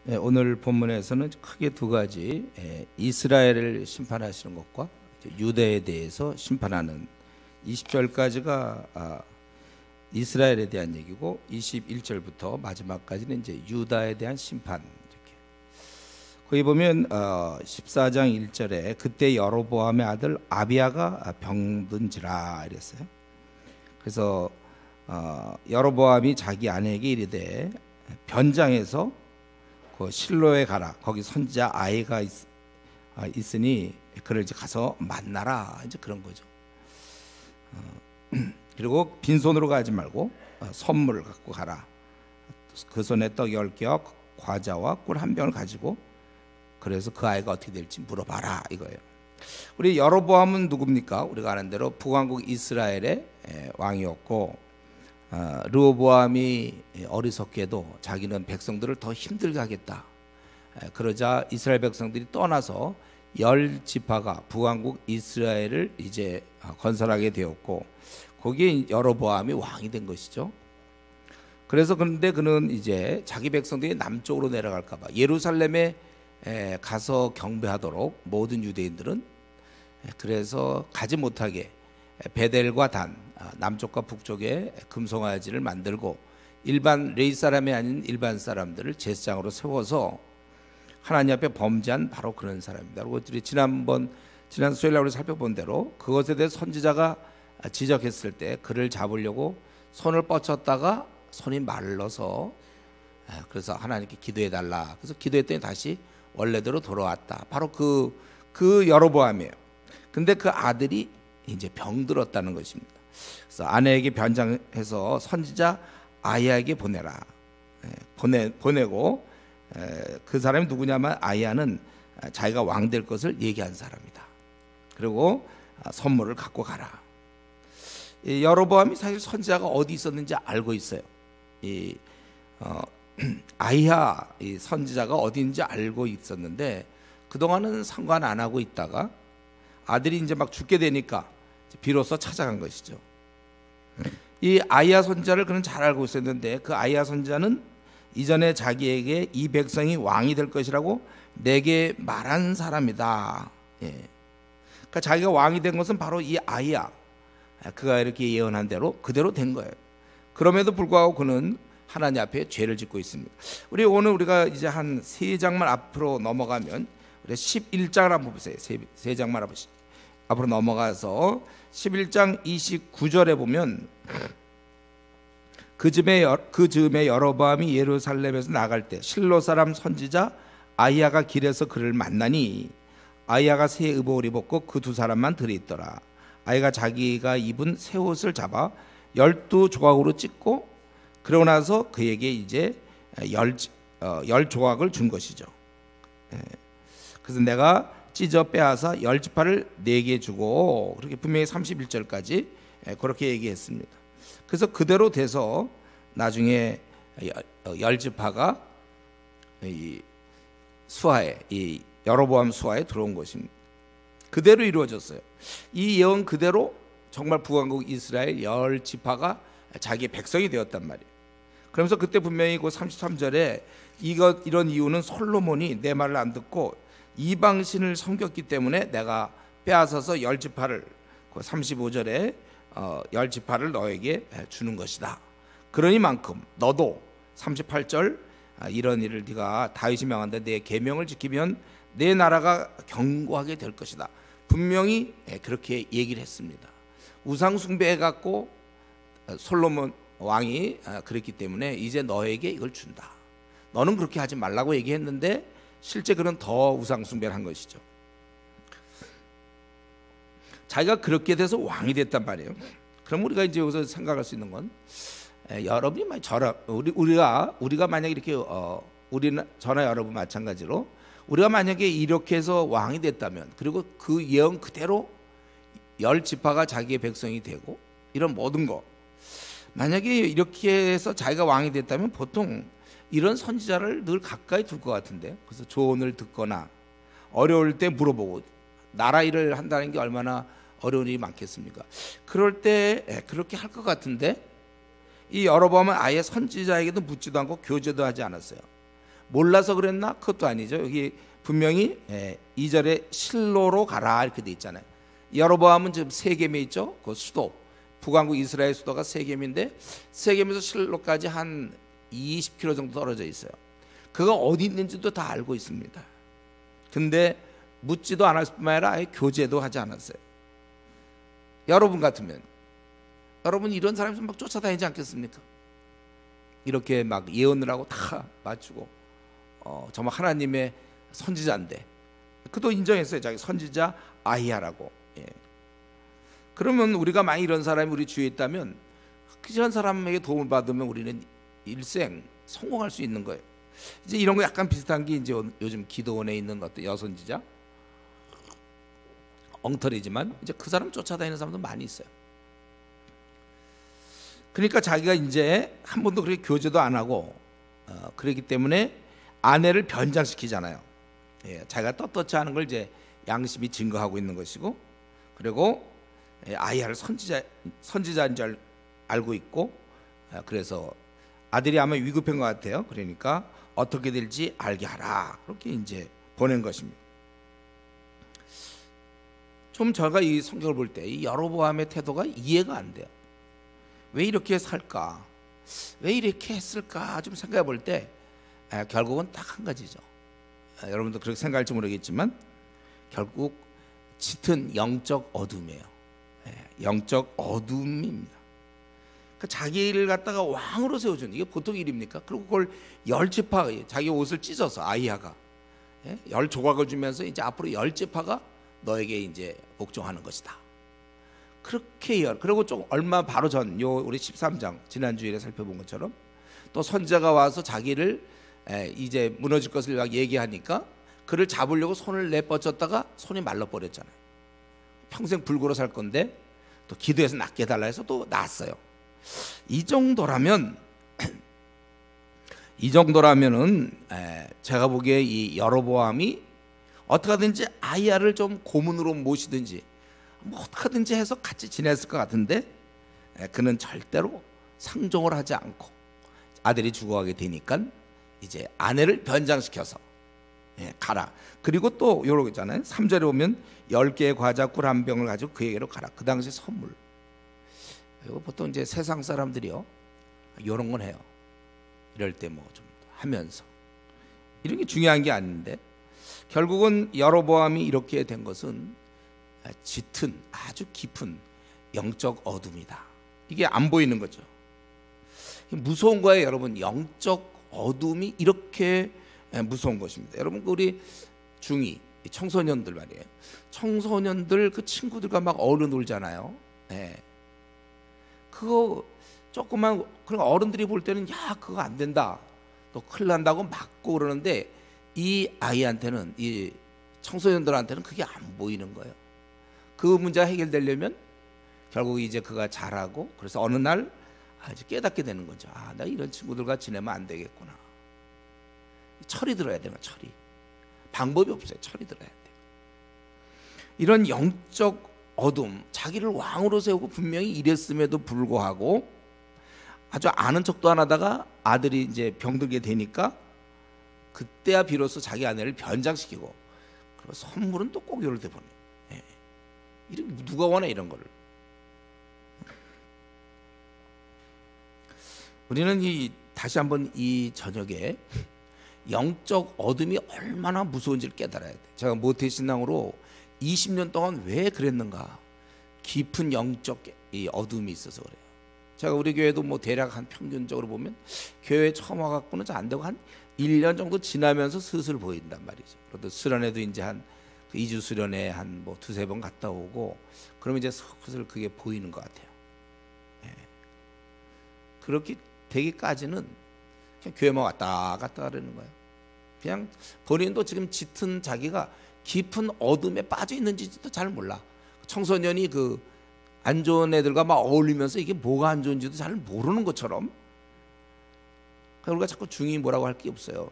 오늘 본문에서는 크게 두 가지, 이스라엘을 심판하시는 것과 유대에 대해서 심판하는 20절까지가 이스라엘에 대한 얘기고 21절부터 마지막까지는 이제 유다에 대한 심판. 이렇게. 거기 보면 14장 1절에 그때 여로보암의 아들 아비야가 병든지라 이랬어요. 그래서 여로보암이 자기 아내에게 이르되 변장해서 그 실로에 가라. 거기 선지자 아이가 있으니 그를 이제 가서 만나라. 이제 그런 거죠. 그리고 빈손으로 가지 말고 선물을 갖고 가라. 그 손에 떡 10개와 과자와 꿀 한 병을 가지고 그래서 그 아이가 어떻게 될지 물어봐라 이거예요. 우리 여로보암은 누굽니까? 우리가 아는 대로 북왕국 이스라엘의 왕이었고 르호보암이 어리석게도 자기는 백성들을 더 힘들게 하겠다. 그러자 이스라엘 백성들이 떠나서 10지파가 북왕국 이스라엘을 이제 건설하게 되었고 거기에 여로보암이 왕이 된 것이죠. 그래서 그런데 그는 이제 자기 백성들이 남쪽으로 내려갈까 봐 예루살렘에 가서 경배하도록 모든 유대인들은 그래서 가지 못하게 베델과 단 남쪽과 북쪽에 금송아지를 만들고 일반 레위 사람이 아닌 일반 사람들을 제사장으로 세워서 하나님 앞에 범죄한 바로 그런 사람입니다. 그리고 지난 수요일에 우리 살펴본 대로 그것에 대해 선지자가 지적했을 때 그를 잡으려고 손을 뻗쳤다가 손이 말라서 그래서 하나님께 기도해 달라. 그래서 기도했더니 다시 원래대로 돌아왔다. 바로 그 여로보암이에요. 근데 그 아들이 이제 병들었다는 것입니다. 그래서 아내에게 변장해서 선지자 아이야에게 보내라. 보내고 그 사람이 누구냐면 아이야는 자기가 왕 될 것을 얘기한 사람이다. 그리고 선물을 갖고 가라. 여로보암이 사실 선지자가 어디 있었는지 알고 있어요. 아이야 이 선지자가 어디인지 알고 있었는데 그동안은 상관 안 하고 있다가 아들이 이제 막 죽게 되니까 비로소 찾아간 것이죠. 이 아이야 선지자를 그는 잘 알고 있었는데 그 아이야 선지자는 이전에 자기에게 이 백성이 왕이 될 것이라고 내게 말한 사람이다. 그러니까 자기가 왕이 된 것은 바로 이 아이야. 그가 이렇게 예언한 대로 그대로 된 거예요. 그럼에도 불구하고 그는 하나님 앞에 죄를 짓고 있습니다. 우리가 이제 한 3장만 앞으로 넘어가면 11장을 한번 보세요. 3장만 앞으로 넘어가서 11장 29절에 보면 그 즈음에 여로보암이 예루살렘에서 나갈 때 실로 사람 선지자 아이야가 길에서 그를 만나니 아이야가 새 의복을 입었고 그 두 사람만 들어있더라. 아이가 자기가 입은 새 옷을 잡아 12조각으로 찢고 그러고 나서 그에게 이제 10조각을 준 것이죠. 그래서 내가 찢어 빼앗아 10지파를 내게 주고 그렇게 분명히 31절까지 그렇게 얘기했습니다. 그래서 그대로 돼서 나중에 10지파가 이 여로보암 수하에 들어온 것입니다. 그대로 이루어졌어요. 이 예언 그대로 정말 북왕국 이스라엘 10지파가 자기의 백성이 되었단 말이에요. 그러면서 그때 분명히 그 33절에 이런 이유는 솔로몬이 내 말을 안 듣고 이방신을 섬겼기 때문에 내가 빼앗아서 10지파를 그 35절에 10지파를 너에게 주는 것이다. 그러니만큼 너도 38절 이런 일을 네가 다윗이 명한데 내 계명을 지키면 내 나라가 견고하게 될 것이다. 분명히 그렇게 얘기를 했습니다. 우상 숭배해 갖고 솔로몬 왕이 그랬기 때문에 이제 너에게 이걸 준다. 너는 그렇게 하지 말라고 얘기했는데 실제 그는 더 우상 숭배를 한 것이죠. 자기가 그렇게 돼서 왕이 됐단 말이에요. 그럼 우리가 이제 여기서 생각할 수 있는 건 여러분이 우리가 만약에 이렇게 우리는 저나 여러분 마찬가지로 우리가 만약에 이렇게 해서 왕이 됐다면 그리고 그 예언 그대로 10지파가 자기의 백성이 되고 이런 모든 거 만약에 이렇게 해서 자기가 왕이 됐다면 보통 이런 선지자를 늘 가까이 둘 것 같은데 그래서 조언을 듣거나 어려울 때 물어보고 나라 일을 한다는 게 얼마나 어려운 일이 많겠습니까? 그럴 때 그렇게 할 것 같은데 이 여로보암은 아예 선지자에게도 묻지도 않고 교제도 하지 않았어요. 몰라서 그랬나? 그것도 아니죠. 여기 분명히 2절에 실로로 가라 이렇게 돼 있잖아요. 여로보암은 지금 세겜에 있죠. 그 수도 북왕국 이스라엘 수도가 세겜인데 세겜에서 실로까지 한 20km 정도 떨어져 있어요. 그가 어디 있는지도 다 알고 있습니다. 근데 묻지도 않았을 뿐만 아니라 아예 교제도 하지 않았어요. 여러분 같으면 여러분 이런 사람이 막 쫓아다니지 않겠습니까? 이렇게 막 예언을 하고 다 맞추고 정말 하나님의 선지자인데 그도 인정했어요. 자기 선지자 아히야라고. 예. 그러면 우리가 만약 이런 사람이 우리 주위에 있다면 그런 사람에게 도움을 받으면 우리는 일생 성공할 수 있는 거예요. 이제 이런 거 약간 비슷한 게 이제 요즘 기도원에 있는 것도 여선지자 엉터리지만 이제 그 사람 쫓아다니는 사람도 많이 있어요. 그러니까 자기가 이제 한 번도 그렇게 교제도 안 하고 그렇기 때문에 아내를 변장시키잖아요. 예, 자기가 떳떳지 않은 걸 이제 양심이 증거하고 있는 것이고, 그리고 아이야를 선지자인 줄 알고 있고, 그래서 아들이 아마 위급한 것 같아요. 그러니까 어떻게 될지 알게 하라 그렇게 이제 보낸 것입니다. 좀 제가 이 성경을 볼 때 이 여로보암의 태도가 이해가 안 돼요. 왜 이렇게 살까? 왜 이렇게 했을까? 좀 생각해 볼 때 결국은 딱 한 가지죠. 여러분도 그렇게 생각할지 모르겠지만 결국 짙은 영적 어둠이에요. 영적 어둠입니다. 그러니까 자기를 갖다가 왕으로 세워주는 이게 보통 일입니까? 그리고 그걸 10지파 자기 옷을 찢어서 아이야가 10조각을 주면서 이제 앞으로 10지파가 너에게 이제 복종하는 것이다. 그렇게 그리고 좀 얼마 바로 전 우리 13장 지난 주일에 살펴본 것처럼 또 선지자가 와서 자기를 이제 무너질 것을 막 얘기하니까 그를 잡으려고 손을 내뻗었다가 손이 말라버렸잖아요. 평생 불구로 살 건데 또 기도해서 낫게 해달라 해서 또 낫어요. 이 정도라면은 제가 보기에 이 여로보암이 어떻게든지 아이야를 좀 고문으로 모시든지 뭐 어떻게든지 해서 같이 지냈을 것 같은데 그는 절대로 상종을 하지 않고 아들이 죽어가게 되니까 이제 아내를 변장시켜서 가라. 그리고 또 요런 거 있잖아요. 3절에 보면 10개의 과자 꿀 한 병을 가지고 그에게로 가라. 그 당시 선물. 이거 보통 이제 세상 사람들이요 요런 건 해요. 이럴 때 뭐 좀 하면서 이런 게 중요한 게 아닌데 결국은 여로보암이 이렇게 된 것은 짙은 아주 깊은 영적 어둠이다. 이게 안 보이는 거죠. 무서운 거예요, 여러분. 영적 어둠이 이렇게 무서운 것입니다. 여러분 우리 중2 청소년들 말이에요. 청소년들 그 친구들과 막 어울려 놀잖아요. 그거 조금만 그런 어른들이 볼 때는 야 그거 안 된다, 또 큰일 난다고 막고 그러는데 이 아이한테는 이 청소년들한테는 그게 안 보이는 거예요. 그 문제가 해결되려면 결국 이제 그가 자라고 그래서 어느 날 이제 깨닫게 되는 거죠. 나 이런 친구들과 지내면 안 되겠구나. 철이 들어야 되나 철이. 방법이 없어요. 철이 들어야 돼요. 이런 영적 어둠, 자기를 왕으로 세우고 분명히 이랬음에도 불구하고 아주 아는 척도 안 하다가 아들이 이제 병들게 되니까 그때야 비로소 자기 아내를 변장시키고 그리고 선물은 또 꼭 이럴 때 보내요. 이런 누가 원해 이런 거를. 우리는 다시 한번 이 저녁에 영적 어둠이 얼마나 무서운지를 깨달아야 돼. 제가 모태신앙으로 20년 동안 왜 그랬는가? 깊은 영적 이 어둠이 있어서 그래요. 제가 우리 교회도 뭐 대략 한 평균적으로 보면 교회 처음 와갖고는 잘 안 되고 한 1년 정도 지나면서 슬슬 보인단 말이죠. 그래도 수련회도 이제 한 2주 수련회 한 뭐 2-3번 갔다 오고 그러면 이제 슬슬 그게 보이는 것 같아요. 그렇게 되기까지는 그냥 교회만 왔다 갔다 하려는 거예요. 그냥 본인도 지금 짙은 자기가 깊은 어둠에 빠져 있는지도 잘 몰라. 청소년이 그 안 좋은 애들과 막 어울리면서 이게 뭐가 안 좋은지도 잘 모르는 것처럼 우리가 자꾸 중이 뭐라고 할 게 없어요.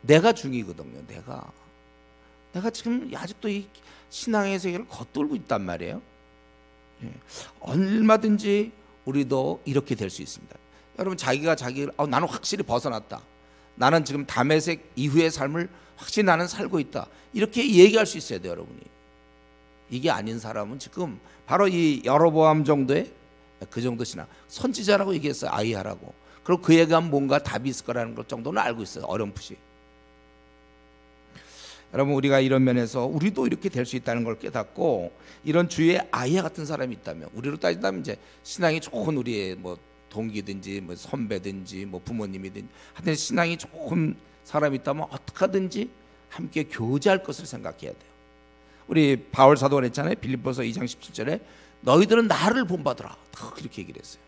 내가 중이거든요. 내가 지금 아직도 이 신앙의 세계를 겉돌고 있단 말이에요. 얼마든지 우리도 이렇게 될 수 있습니다. 여러분 자기가 자기를 나는 확실히 벗어났다. 나는 지금 다메섹 이후의 삶을 확실히 나는 살고 있다. 이렇게 얘기할 수 있어야 돼요, 여러분이. 이게 아닌 사람은 지금 바로 이 여로보암 정도의 그 정도 신앙, 선지자라고 얘기했어요. 아이야라고. 그리고 그에 대한 뭔가 답이 있을 거라는 것 정도는 알고 있어요, 어렴풋이. 여러분, 우리가 이런 면에서 우리도 이렇게 될 수 있다는 걸 깨닫고, 이런 주위에 아이야 같은 사람이 있다면, 우리로 따진다면 이제 신앙이 좋은 우리의 뭐 동기든지 뭐 선배든지 뭐 부모님이든지 하여튼 신앙이 좋은 사람이 있다면 어떻게 하든지 함께 교제할 것을 생각해야 돼요. 우리 바울 사도가 그랬잖아요. 빌립보서 2장 17절에 너희들은 나를 본받으라, 그렇게 얘기를 했어요.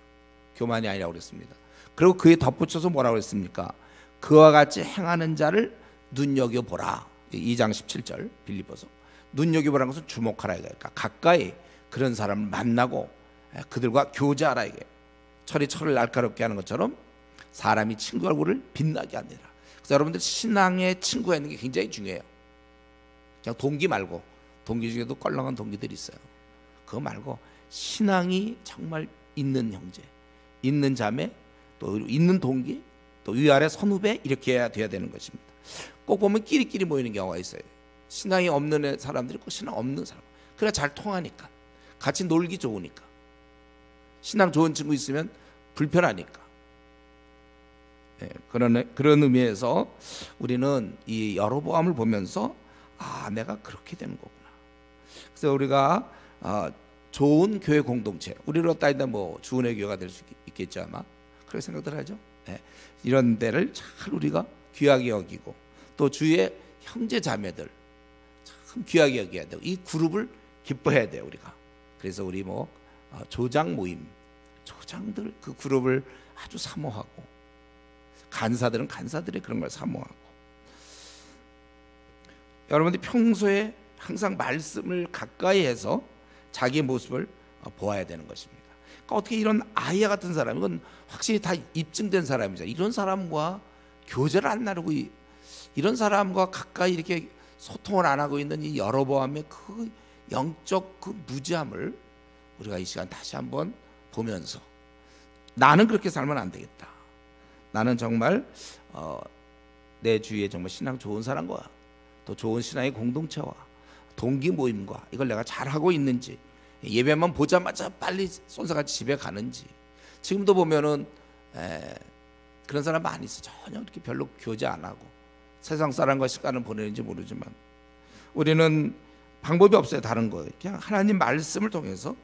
교만이 아니라고 그랬습니다. 그리고 그에 덧붙여서 뭐라고 그랬습니까? 그와 같이 행하는 자를 눈여겨보라. 2장 17절 빌립보서. 눈여겨보라는 것은 주목하라 이거예요. 그러니까 가까이 그런 사람을 만나고 그들과 교제하라 이거예요. 철이 철을 날카롭게 하는 것처럼 사람이 친구 얼굴을 빛나게 합니다. 그래서 여러분들 신앙의 친구가 있는 게 굉장히 중요해요. 그냥 동기 말고, 동기 중에도 껄렁한 동기들이 있어요. 그거 말고 신앙이 정말 있는 형제, 있는 자매, 또 있는 동기, 또 위아래 선후배, 이렇게 해야 돼야 되는 것입니다. 꼭 보면 끼리끼리 모이는 경우가 있어요. 신앙이 없는 사람들이 꼭 신앙 없는 사람, 그래야 잘 통하니까, 같이 놀기 좋으니까. 신앙 좋은 친구 있으면 불편하니까. 네, 그런 의미에서 우리는 이 여로보암을 보면서 내가 그렇게 되는 거구나. 그래서 우리가 좋은 교회 공동체, 우리로 따지다 뭐 주은혜 교회가 될 수 있겠죠 아마. 그렇게 생각들 하죠. 네, 이런 데를 잘 우리가 귀하게 여기고, 또 주위의 형제 자매들 참 귀하게 여겨야 되고, 이 그룹을 기뻐해야 돼요 우리가. 그래서 우리 뭐 조장 모임, 조장들 그 그룹을 아주 사모하고, 간사들은 간사들의 그런 걸 사모하고. 여러분들이 평소에 항상 말씀을 가까이 해서 자기 모습을 보아야 되는 것입니다. 그러니까 어떻게 이런 아이야 같은 사람, 이건 확실히 다 입증된 사람이죠. 이런 사람과 교제를 안 나누고 이런 사람과 가까이 이렇게 소통을 안 하고 있는 이 여로보암의 그 영적 그 무지함을 우리가 이 시간 다시 한번 보면서, 나는 그렇게 살면 안 되겠다. 나는 정말 내 주위에 정말 신앙 좋은 사람과 또 좋은 신앙의 공동체와 동기 모임과 이걸 내가 잘하고 있는지, 예배만 보자마자 빨리 쏜사같이 집에 가는지. 지금도 보면은 그런 사람 많이 있어. 전혀 그렇게 별로 교제 안 하고 세상 사람과 시간을 보내는지 모르지만, 우리는 방법이 없어요. 다른 거, 그냥 하나님 말씀을 통해서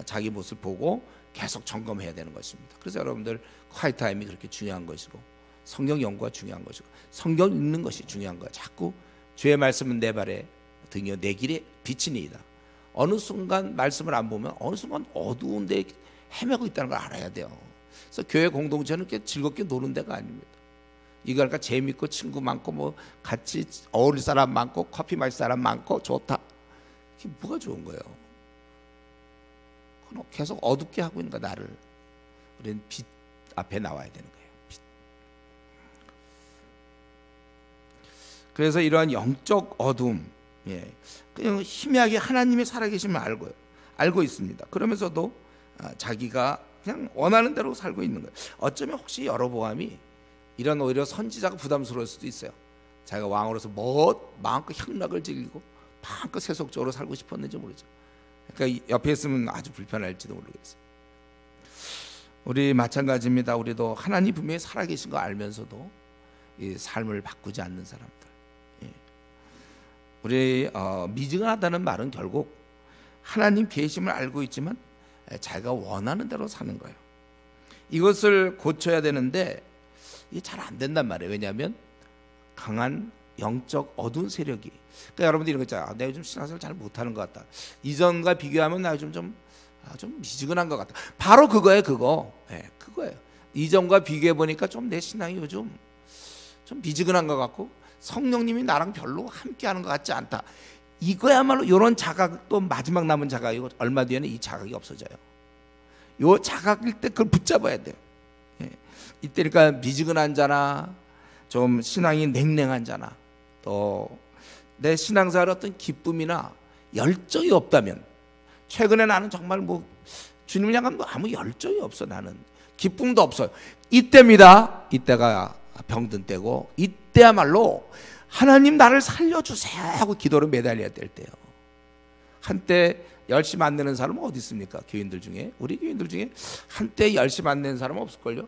자기 모습을 보고 계속 점검해야 되는 것입니다. 그래서 여러분들 콰이트 타임이 그렇게 중요한 것이고, 성경 연구가 중요한 것이고, 성경 읽는 것이 중요한 거야. 자꾸 주의 말씀은 내 발에 등이요 내 길에 빛이니이다. 어느 순간 말씀을 안 보면 어느 순간 어두운 데 헤매고 있다는 걸 알아야 돼요. 그래서 교회 공동체는 이렇게 즐겁게 노는 데가 아닙니다. 이거 그러니까 재밌고 친구 많고 뭐 같이 어울릴 사람 많고 커피 마실 사람 많고 좋다. 이게 뭐가 좋은 거예요? 그건 계속 어둡게 하고 있는 거야, 나를. 우리는 빛 앞에 나와야 되는 거예요. 빛. 그래서 이러한 영적 어둠, 그냥 희미하게 하나님의 살아계심을 알고 있습니다. 그러면서도 자기가 그냥 원하는 대로 살고 있는 거예요. 어쩌면 혹시 여로보암이 이런 오히려 선지자가 부담스러울 수도 있어요. 자기가 왕으로서 마음껏 향락을 즐기고 마음껏 세속적으로 살고 싶었는지 모르죠. 그러니까 옆에 있으면 아주 불편할지도 모르겠어요. 우리 마찬가지입니다. 우리도 하나님 분명히 살아계신 거 알면서도 이 삶을 바꾸지 않는 사람들. 우리 미증하다는 말은 결국 하나님 계심을 알고 있지만 자기가 원하는 대로 사는 거예요. 이것을 고쳐야 되는데 이게 잘 안 된단 말이에요. 왜냐하면 강한 영적 어두운 세력이. 그러니까 여러분들이 이런 거 있잖아요. 내가 요즘 신앙생활 잘 못하는 것 같다. 이전과 비교하면 나 요즘 좀 미지근한 것 같다. 바로 그거예요. 그거예요. 이전과 비교해 보니까 좀 내 신앙이 요즘 좀 미지근한 것 같고, 성령님이 나랑 별로 함께하는 것 같지 않다. 이거야말로 이런 자각, 또 마지막 남은 자각이고, 얼마 뒤에는 이 자각이 없어져요. 요 자각일 때 그걸 붙잡아야 돼요. 이때니까 미지근한 자나 좀 신앙이 냉랭한 자나, 또 내 신앙생활 어떤 기쁨이나 열정이 없다면, 최근에 나는 정말 뭐 주님을 향한 아무 열정이 없어. 나는 기쁨도 없어요. 이때입니다. 이때가 병든 때고, 이때야말로 하나님 나를 살려주세요 하고 기도를 매달려야 될 때요. 한때 열심히 안 내는 사람은 어디 있습니까? 교인들 중에, 우리 교인들 중에 한때 열심히 안 내는 사람은 없을걸요?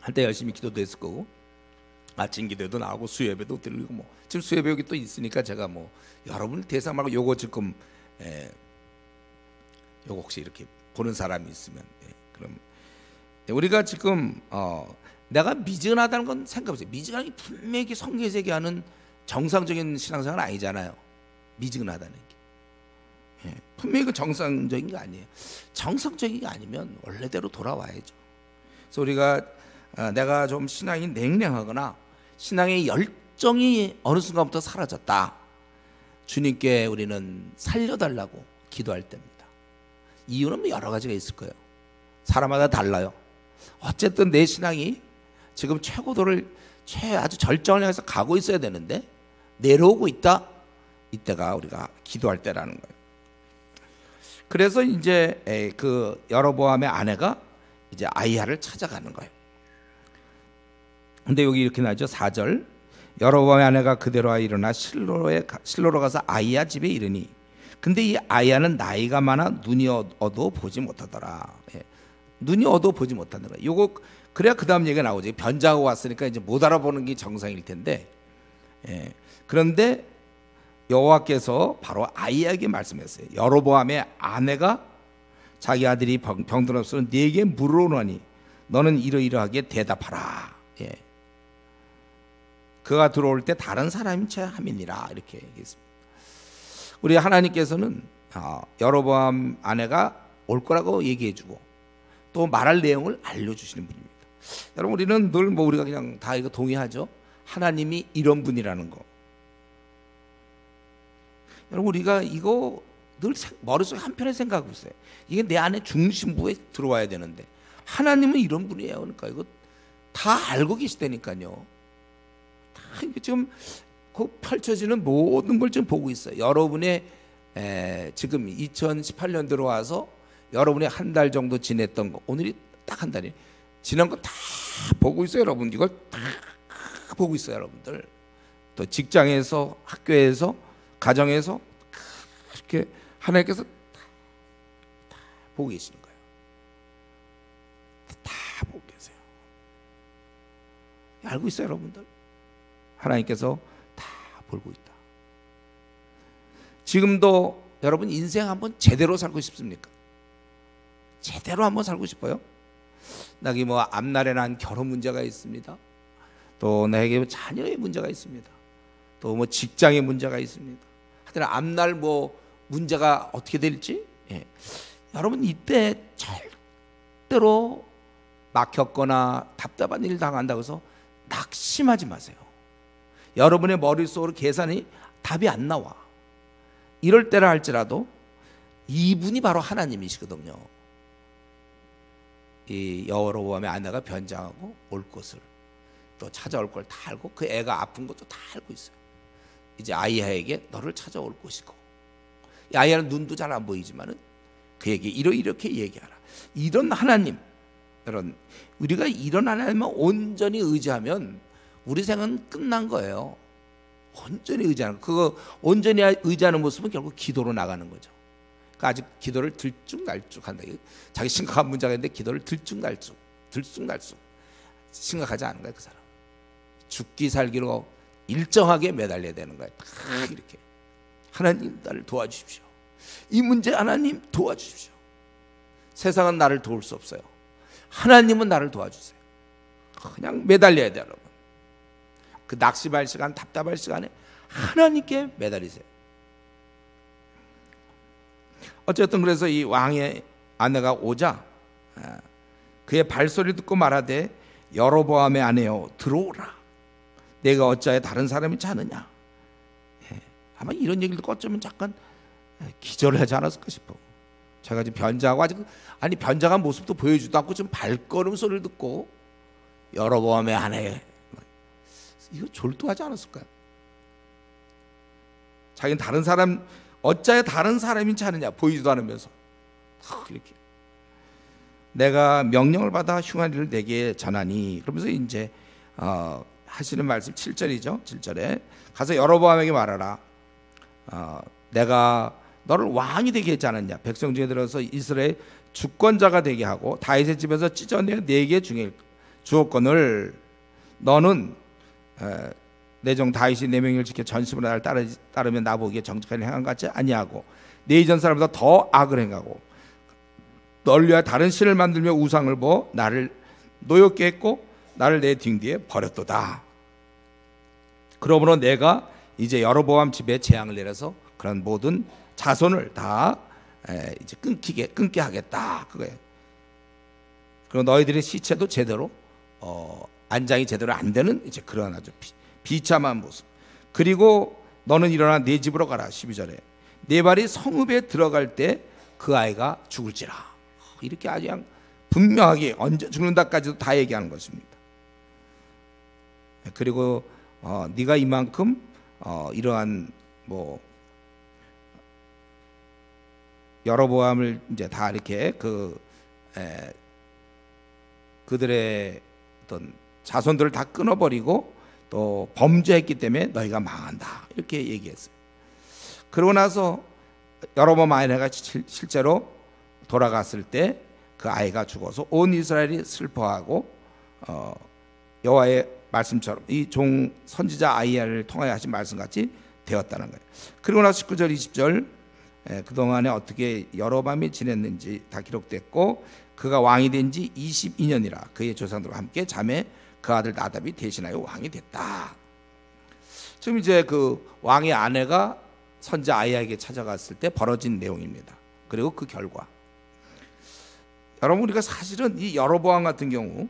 한때 열심히 기도도 했을 거고, 아침 기도도 나오고 수예배도 드리고, 뭐 지금 수예배 여기 또 있으니까 제가 뭐 여러분 대상 말고 요거 지금 요거 혹시 이렇게 보는 사람이 있으면, 그럼 우리가 지금 내가 미지근하다는 건 생각해보세요. 미지근하게 분명히 성경에서 얘기하는 정상적인 신앙생활은 아니잖아요. 미지근하다는 게, 분명히 그 정상적인 게 아니에요. 정상적인 게 아니면 원래대로 돌아와야죠. 그래서 우리가 내가 좀 신앙이 냉랭하거나 신앙의 열정이 어느 순간부터 사라졌다, 주님께 우리는 살려달라고 기도할 때입니다. 이유는 여러 가지가 있을 거예요. 사람마다 달라요. 어쨌든 내 신앙이 지금 최고도를 아주 절정을 향해서 가고 있어야 되는데 내려오고 있다, 이때가 우리가 기도할 때라는 거예요. 그래서 이제 그 여로보암의 아내가 이제 아이야를 찾아가는 거예요. 근데 여기 이렇게 나죠. 4절, 여로보암의 아내가 그대로 일어나 실로로 가서 아이야 집에 이르니, 근데 이 아이야는 나이가 많아 눈이 어두워 보지 못하더라. 눈이 어두워 보지 못한다는 거예요. 요거 그래야 그 다음 얘기가 나오죠. 변자하고 왔으니까 이제 못 알아보는 게 정상일 텐데, 그런데 여호와께서 바로 아이야에게 말씀했어요. 여로보암의 아내가 자기 아들이 병든 없으면 네게 물어오노니 너는 이러이러하게 대답하라. 그가 들어올 때 다른 사람인 채 함이니라, 이렇게 얘기했습니다. 우리 하나님께서는 여로보암 아내가 올 거라고 얘기해주고 또 말할 내용을 알려주시는 분입니다. 여러분, 우리는 늘 뭐 우리가 그냥 다 이거 동의하죠. 하나님이 이런 분이라는 거. 여러분, 우리가 이거 늘 머릿속에 한편에 생각하고 있어요. 이게 내 안에 중심부에 들어와야 되는데, 하나님은 이런 분이에요. 그러니까 이거 다 알고 계시다니까요. 다 지금 그 펼쳐지는 모든 걸 지금 보고 있어요. 여러분의 지금 2018년 들어와서 여러분이 한 달 정도 지냈던 거, 오늘이 딱 한 달이에요. 지난 거 다 보고 있어요. 여러분, 이걸 다 보고 있어요. 여러분들 또 직장에서, 학교에서, 가정에서 이렇게 하나님께서 다 보고 계시는 거예요. 다 보고 계세요. 알고 있어요. 여러분들, 하나님께서 다 보고 있다. 지금도 여러분 인생 한번 제대로 살고 싶습니까? 제대로 한번 살고 싶어요? 나기 뭐 앞날에 난 결혼 문제가 있습니다. 또 나에게 자녀의 문제가 있습니다. 또 뭐 직장의 문제가 있습니다. 하여튼 앞날 뭐 문제가 어떻게 될지, 여러분 이때 절대로 막혔거나 답답한 일 당한다고 해서 낙심하지 마세요. 여러분의 머릿속으로 계산이 답이 안 나와. 이럴 때라 할지라도 이분이 바로 하나님이시거든요. 이 여로보암의 아내가 변장하고 올 것을, 또 찾아올 걸 다 알고, 그 애가 아픈 것도 다 알고 있어요. 이제 아이야에게 너를 찾아올 것이고, 이 아이야는 눈도 잘 안 보이지만은 그에게 이렇게 얘기하라. 이런 하나님, 여러분, 우리가 이런 하나님만 온전히 의지하면 우리 생은 끝난 거예요. 온전히 의지하는 거. 그거 온전히 의지하는 모습은 결국 기도로 나가는 거죠. 그러니까 아직 기도를 들쭉날쭉한다. 자기 심각한 문제가 있는데 기도를 들쭉날쭉 심각하지 않은 거야. 그 사람 죽기 살기로 일정하게 매달려야 되는 거야. 딱 이렇게, 하나님 나를 도와주십시오. 이 문제 하나님 도와주십시오. 세상은 나를 도울 수 없어요. 하나님은 나를 도와주세요. 그냥 매달려야 돼요. 여러분, 그 낙심할 시간, 답답할 시간에 하나님께 매달리세요. 어쨌든 그래서 이 왕의 아내가 오자 그의 발소리 듣고 말하되 여로보암의 아내여 들어오라. 내가 어찌하여 다른 사람이 자느냐. 아마 이런 얘기를 듣고 어쩌면 잠깐 기절을 하지 않았을까 싶어. 제가 지금 변장하고 아직 변장한 모습도 보여주지도 않고 지금 발걸음 소리를 듣고 여로보암의 아내, 이거 졸도하지 않았을까요? 자기는 다른 사람, 어찌하여 다른 사람인 자느냐, 보이지도 않으면서 이렇게 내가 명령을 받아 흉한 일을 내게 전하니, 그러면서 이제 하시는 말씀 7절이죠. 7절에 가서 여로보암에게 말하라. 내가 너를 왕이 되게 했지 않았냐? 백성 중에 들어서 이스라엘 주권자가 되게 하고 다윗의 집에서 찢어내 네게 주었거늘 너는 내 종 다윗이 내 명령을 지켜 전심으로 나를 따르면 나보기에 정직한 행한 같지 아니하고 내 이전 사람보다 더 악을 행하고 널 위하여 다른 신을 만들며 우상을 보어 나를 노엽게 했고 나를 내 등 뒤에 버렸도다. 그러므로 내가 이제 여로보암 집에 재앙을 내려서 그런 모든 자손을 다 이제 끊게 하겠다, 그거예요. 그리고 너희들의 시체도 제대로 안장이 제대로 안 되는 이제 그런 아주 비참한 모습. 그리고 너는 일어나 네 집으로 가라. 12절에 네 발이 성읍에 들어갈 때 그 아이가 죽을지라. 이렇게 아주 그냥 분명하게 언제 죽는다까지도 다 얘기하는 것입니다. 그리고 네가 이만큼 이러한 뭐 여로보암을 이제 다 이렇게 그들의 어떤 자손들을 다 끊어버리고 또 범죄했기 때문에 너희가 망한다, 이렇게 얘기했어요. 그러고 나서 여로보암 아이가 실제로 돌아갔을 때 그 아이가 죽어서 온 이스라엘이 슬퍼하고 여호와의 말씀처럼 이 종 선지자 아이야를 통하여 하신 말씀같이 되었다는 거예요. 그리고 나서 19절 20절 그동안에 어떻게 여로보암이 지냈는지 다 기록됐고 그가 왕이 된 지 22년이라 그의 조상들과 함께 자매 그 아들 나답이 대신하여 왕이 됐다. 지금 이제 그 왕의 아내가 선지자 아이야에게 찾아갔을 때 벌어진 내용입니다. 그리고 그 결과, 여러분, 우리가 사실은 이 여로보암 같은 경우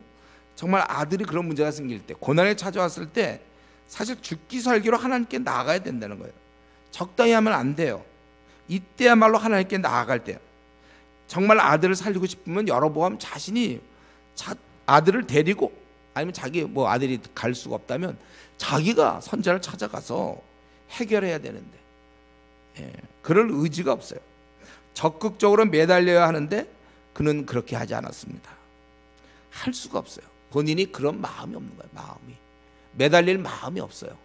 정말 아들이 그런 문제가 생길 때, 고난에 찾아왔을 때 사실 죽기 살기로 하나님께 나아가야 된다는 거예요. 적당히 하면 안 돼요. 이때야말로 하나님께 나아갈 때요. 정말 아들을 살리고 싶으면 여로보암 자신이 아들을 데리고, 아니면 자기 뭐 아들이 갈 수가 없다면 자기가 선지자를 찾아가서 해결해야 되는데, 그럴 의지가 없어요. 적극적으로 매달려야 하는데 그는 그렇게 하지 않았습니다. 할 수가 없어요. 본인이 그런 마음이 없는 거예요. 마음이 매달릴 마음이 없어요.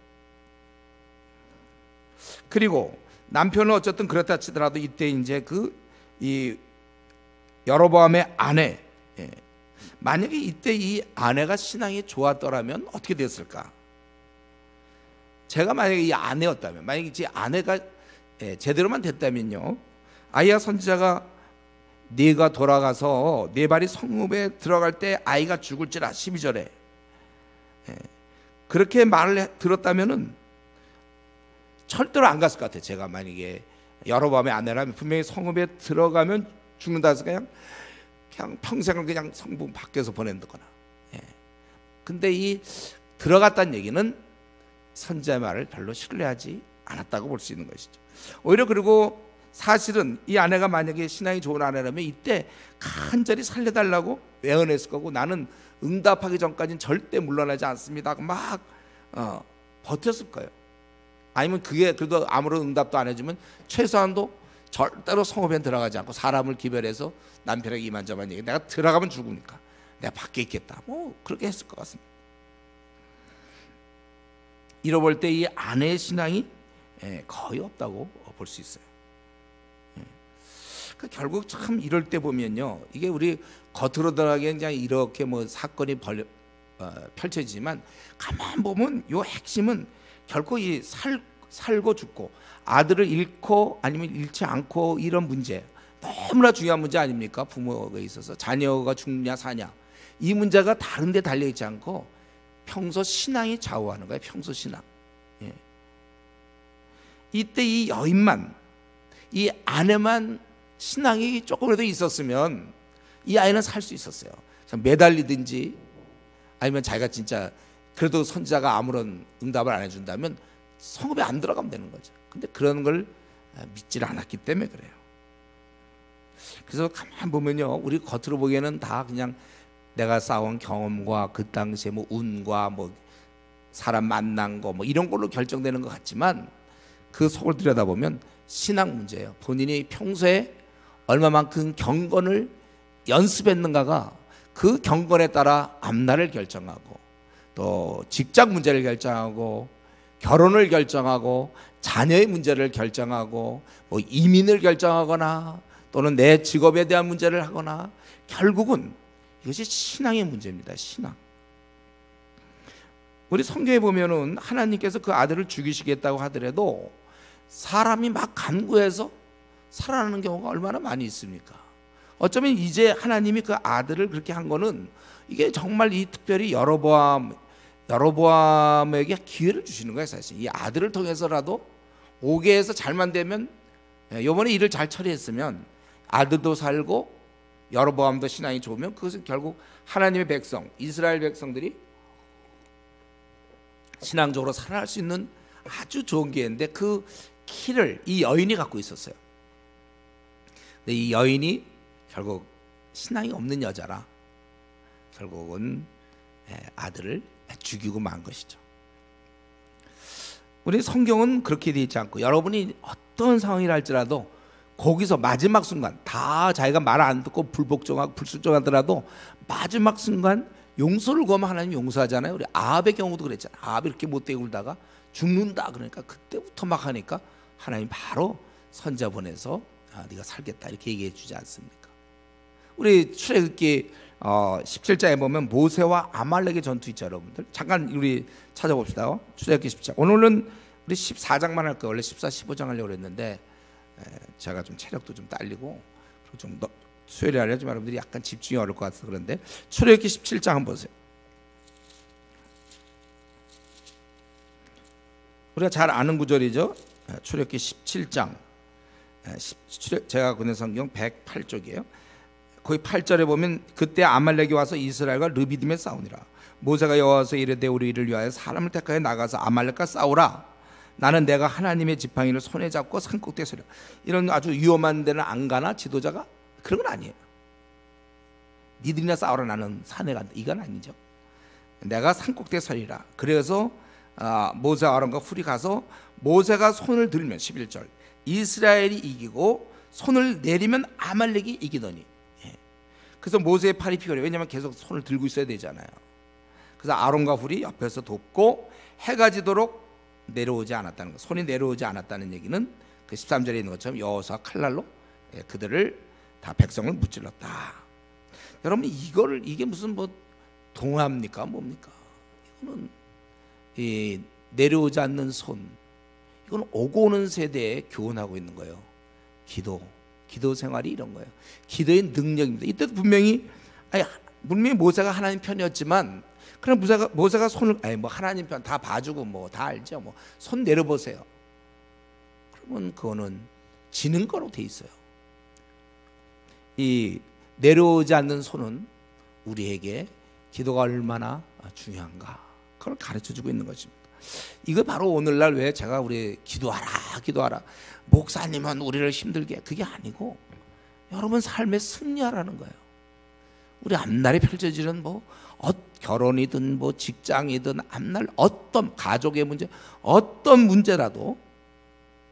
그리고 남편은 어쨌든 그렇다 치더라도 이때 이제 이 여로보암의 아내, 만약에 이때 이 아내가 신앙이 좋았더라면 어떻게 됐을까? 제가 만약에 이 아내였다면, 만약에 이 아내가 제대로만 됐다면요, 아이야 선지자가 네가 돌아가서 네 발이 성읍에 들어갈 때 아이가 죽을지라 12절에 그렇게 말을 들었다면은 절대로 안 갔을 것 같아요. 제가 만약에 여로보암의 아내라면 분명히 성읍에 들어가면 죽는다 해서 그냥 평생을 그냥 성문 밖에서 보낸다거나. 근데 이 들어갔다는 얘기는 선지자의 말을 별로 신뢰하지 않았다고 볼 수 있는 것이죠. 오히려 그리고 사실은 이 아내가 만약에 신앙이 좋은 아내라면 이때 간절히 살려달라고 외언했을 거고, 나는 응답하기 전까지는 절대 물러나지 않습니다 막 버텼을 거예요. 아니면 그게 그래도 아무런 응답도 안 해주면 최소한도 절대로 성읍에 들어가지 않고 사람을 기별해서 남편에게 이만저만 얘기, 내가 들어가면 죽으니까 내가 밖에 있겠다, 뭐 그렇게 했을 것 같습니다. 잃어볼 때 이 아내의 신앙이 거의 없다고 볼 수 있어요. 결국 참 이럴 때 보면요, 이게 우리 겉으로 들어가기엔 그냥 이렇게 뭐 사건이 펼쳐지지만 가만 보면 요 핵심은 결코 이 살고 죽고 아들을 잃고 아니면 잃지 않고 이런 문제, 너무나 중요한 문제 아닙니까? 부모에 있어서 자녀가 죽냐 사냐, 이 문제가 다른 데 달려있지 않고 평소 신앙이 좌우하는 거예요. 평소 신앙. 이때 이 여인만, 이 아내만 신앙이 조금이라도 있었으면 이 아이는 살 수 있었어요. 매달리든지 아니면 자기가 진짜 그래도 선지자가 아무런 응답을 안 해준다면 성읍에 안 들어가면 되는 거죠. 근데 그런 걸 믿질 않았기 때문에 그래요. 그래서 가만 보면요, 우리 겉으로 보기에는 다 그냥 내가 쌓아온 경험과 그 당시에 뭐 운과 뭐 사람 만난 거 뭐 이런 걸로 결정되는 것 같지만 그 속을 들여다보면 신앙 문제예요. 본인이 평소에 얼마만큼 경건을 연습했는가가 그 경건에 따라 앞날을 결정하고 또 직장 문제를 결정하고 결혼을 결정하고 자녀의 문제를 결정하고 뭐 이민을 결정하거나 또는 내 직업에 대한 문제를 하거나 결국은 이것이 신앙의 문제입니다. 신앙. 우리 성경에 보면은 하나님께서 그 아들을 죽이시겠다고 하더라도 사람이 막 간구해서 살아나는 경우가 얼마나 많이 있습니까? 어쩌면 이제 하나님이 그 아들을 그렇게 한 거는 이게 정말 이 특별히 여로보암에게 기회를 주시는 거예요. 사실 이 아들을 통해서라도 5계에서 잘만 되면, 이번에 일을 잘 처리했으면 아들도 살고 여로보암도 신앙이 좋으면 그것은 결국 하나님의 백성, 이스라엘 백성들이 신앙적으로 살아날 수 있는 아주 좋은 기회인데 그 키를 이 여인이 갖고 있었어요. 근데 이 여인이 결국 신앙이 없는 여자라 결국은 아들을 죽이고 만 것이죠. 우리 성경은 그렇게 되어 있지 않고 여러분이 어떤 상황이라 할지라도 거기서 마지막 순간 다 자기가 말 안 듣고 불복종하고 불순종하더라도 마지막 순간 용서를 구하면 하나님 용서하잖아요. 우리 아합의 경우도 그랬잖아요. 아합이 이렇게 못되게 굴다가 죽는다 그러니까 그때부터 막 하니까 하나님 바로 선자 보내서 네가 살겠다 이렇게 얘기해 주지 않습니까? 우리 출애굽기 17장에 보면 모세와 아말렉의 전투 있죠. 여러분들 잠깐 우리 찾아봅시다. 출애굽기 17장. 오늘은 우리 14장만 할 거예요. 원래 14, 15장 하려고 그랬는데 제가 좀 체력도 좀 딸리고 좀 수요일에 하려면 여러분들이 약간 집중이 어려울 것 같아서 그런데 출애굽기 17장 한번 보세요. 우리가 잘 아는 구절이죠. 출애굽기 17장 제가 보낸 성경 108쪽이에요. 거기 8절에 보면 그때 아말렉이 와서 이스라엘과 르비딤에 싸우니라. 모세가 여호와서 이르되 우리 이를 위하여 사람을 택하여 나가서 아말렉과 싸우라. 나는 내가 하나님의 지팡이를 손에 잡고 산꼭대에 서리라. 이런 아주 위험한 데는 안 가나 지도자가? 그런 건 아니에요. 니들이나 싸우라 나는 산에 간다. 이건 아니죠. 내가 산꼭대에 서리라. 그래서 모세와 아론과 훌이 가서 모세가 손을 들면 11절 이스라엘이 이기고 손을 내리면 아말렉이 이기더니 그래서 모세의 팔이 피곤해. 왜냐하면 계속 손을 들고 있어야 되잖아요. 그래서 아론과 훌이 옆에서 돕고 해가 지도록 내려오지 않았다는 것. 손이 내려오지 않았다는 얘기는 그 13절에 있는 것처럼 여호수아 칼날로 그들을 다 백성을 무찔렀다. 여러분 이게 무슨 뭐 동화입니까? 뭡니까? 이거는 이 내려오지 않는 손. 이건 오고 오는 세대에 교훈하고 있는 거예요. 기도 생활이 이런 거예요. 기도의 능력입니다. 이때도 분명히 모세가 하나님 편이었지만 그럼 모세가 손을 뭐 하나님 편 다 봐주고 뭐 다 알죠. 뭐 손 내려보세요. 그러면 그거는 지는 거로 돼 있어요. 이 내려오지 않는 손은 우리에게 기도가 얼마나 중요한가 그걸 가르쳐주고 있는 것입니다. 이거 바로 오늘날 왜 제가 우리 기도하라 목사님은 우리를 힘들게 그게 아니고 여러분 삶에 승리하라는 거예요. 우리 앞날에 펼쳐지는 뭐 결혼이든 뭐 직장이든 앞날 어떤 가족의 문제 어떤 문제라도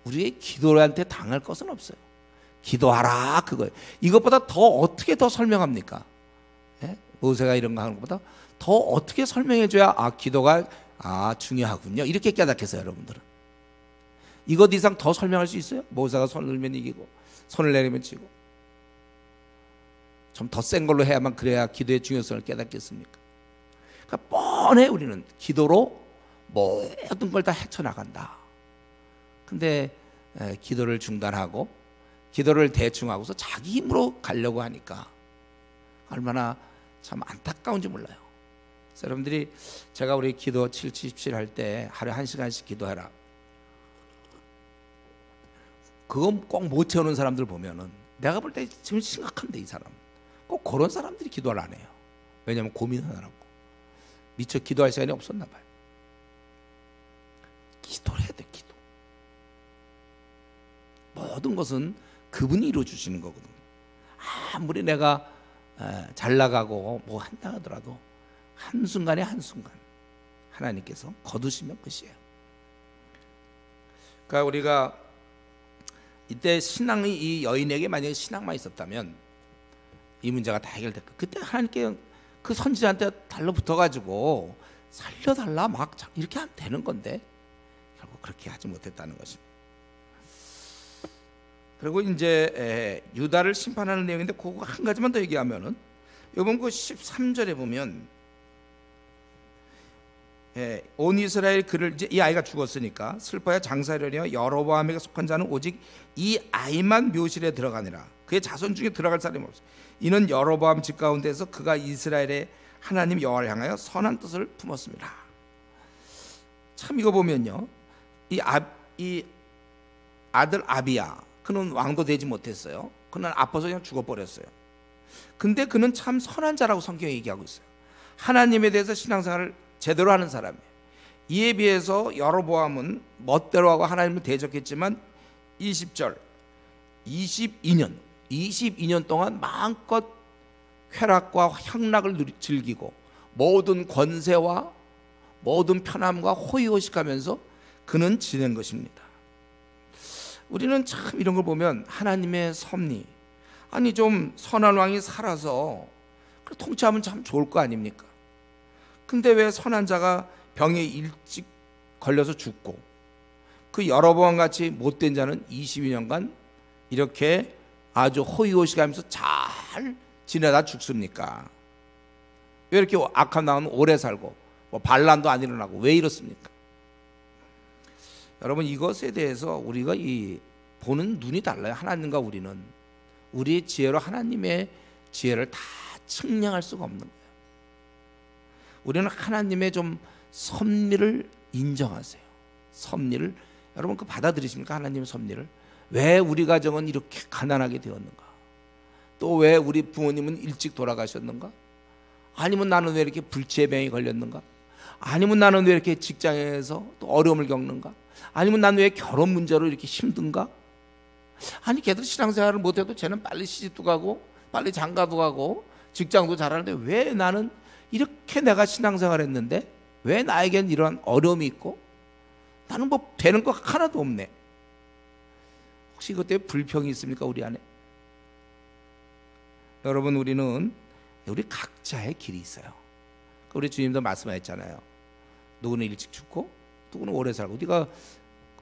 우리의 기도한테 당할 것은 없어요. 기도하라 그거예요. 이것보다 더 어떻게 더 설명합니까? 모세가 이런 거 하는 것보다 더 어떻게 설명해줘야 기도가 중요하군요 이렇게 깨닫겠어요. 여러분들은 이것 이상 더 설명할 수 있어요? 모세가 손을 들면 이기고 손을 내리면 지고 좀 더 센 걸로 해야만 그래야 기도의 중요성을 깨닫겠습니까? 그러니까 뻔해. 우리는 기도로 모든 걸 다 헤쳐나간다. 근데 기도를 중단하고 기도를 대충 하고서 자기 힘으로 가려고 하니까 얼마나 참 안타까운지 몰라요. 그래서 여러분들이 제가 우리 기도 777 할 때 하루에 1시간씩 기도해라. 그건 꼭 못 채우는 사람들 보면은 내가 볼 때 지금 심각한데 이 사람 꼭 그런 사람들이 기도를 안 해요. 왜냐하면 고민하느라고 미처 기도할 시간이 없었나 봐요. 기도를 해야 돼. 기도 모든 것은 그분이 이루어주시는 거거든요. 아무리 내가 잘 나가고 뭐 한다 하더라도 한순간에 한순간 하나님께서 거두시면 끝이에요. 그러니까 우리가 이때 신앙이 이 여인에게 만약에 신앙만 있었다면 이 문제가 다 해결됐고, 그때 하나님께 그 선지자한테 달라붙어가지고 살려달라 막 이렇게 하면 되는 건데 결국 그렇게 하지 못했다는 것입니다. 그리고 이제 유다를 심판하는 내용인데 그거 한 가지만 더 얘기하면은 이번 그 13절에 보면 온 이스라엘 그를, 이제 이 아이가 죽었으니까 슬퍼야 장사하려니 여로보암에게 속한 자는 오직 이 아이만 묘실에 들어가니라. 그의 자손 중에 들어갈 사람이 없어. 이는 여로보암 집 가운데서 그가 이스라엘의 하나님 여호와를 향하여 선한 뜻을 품었습니다. 참 이거 보면요, 이 아들 아비야, 그는 왕도 되지 못했어요. 그는 아파서 그냥 죽어버렸어요. 근데 그는 참 선한 자라고 성경이 얘기하고 있어요. 하나님에 대해서 신앙생활을 제대로 하는 사람이에요. 이에 비해서 여로보암은 멋대로 하고 하나님을 대적했지만 20절 22년 동안 마음껏 쾌락과 향락을 즐기고 모든 권세와 모든 편함과 호의호식하면서 그는 지낸 것입니다. 우리는 참 이런 걸 보면 하나님의 섭리, 아니 좀 선한 왕이 살아서 통치하면 참 좋을 거 아닙니까? 근데 왜 선한 자가 병에 일찍 걸려서 죽고 그 여로보암 같이 못된 자는 22년간 이렇게 아주 호의호식하면서 잘 지내다 죽습니까? 왜 이렇게 악한 왕은 오래 살고 뭐 반란도 안 일어나고 왜 이렇습니까? 여러분, 이것에 대해서 우리가 보는 눈이 달라요. 하나님과 우리는 우리의 지혜로 하나님의 지혜를 다 측량할 수가 없는 거예요. 우리는 하나님의 좀 섭리를 인정하세요. 섭리를 여러분 그 받아들이십니까? 하나님의 섭리를. 왜 우리 가정은 이렇게 가난하게 되었는가? 또 왜 우리 부모님은 일찍 돌아가셨는가? 아니면 나는 왜 이렇게 불치의 병이 걸렸는가? 아니면 나는 왜 이렇게 직장에서 또 어려움을 겪는가? 아니면 나는 왜 결혼 문제로 이렇게 힘든가? 아니 걔들 신앙생활을 못해도 쟤는 빨리 시집도 가고 빨리 장가도 가고 직장도 잘하는데 왜 나는 이렇게 내가 신앙생활을 했는데 왜 나에겐 이런 어려움이 있고 나는 뭐 되는 거 하나도 없네. 혹시 이것 때문에 불평이 있습니까? 우리 안에? 여러분, 우리 각자의 길이 있어요. 우리 주님도 말씀하셨잖아요. 누구는 일찍 죽고 누구는 오래 살고, 네가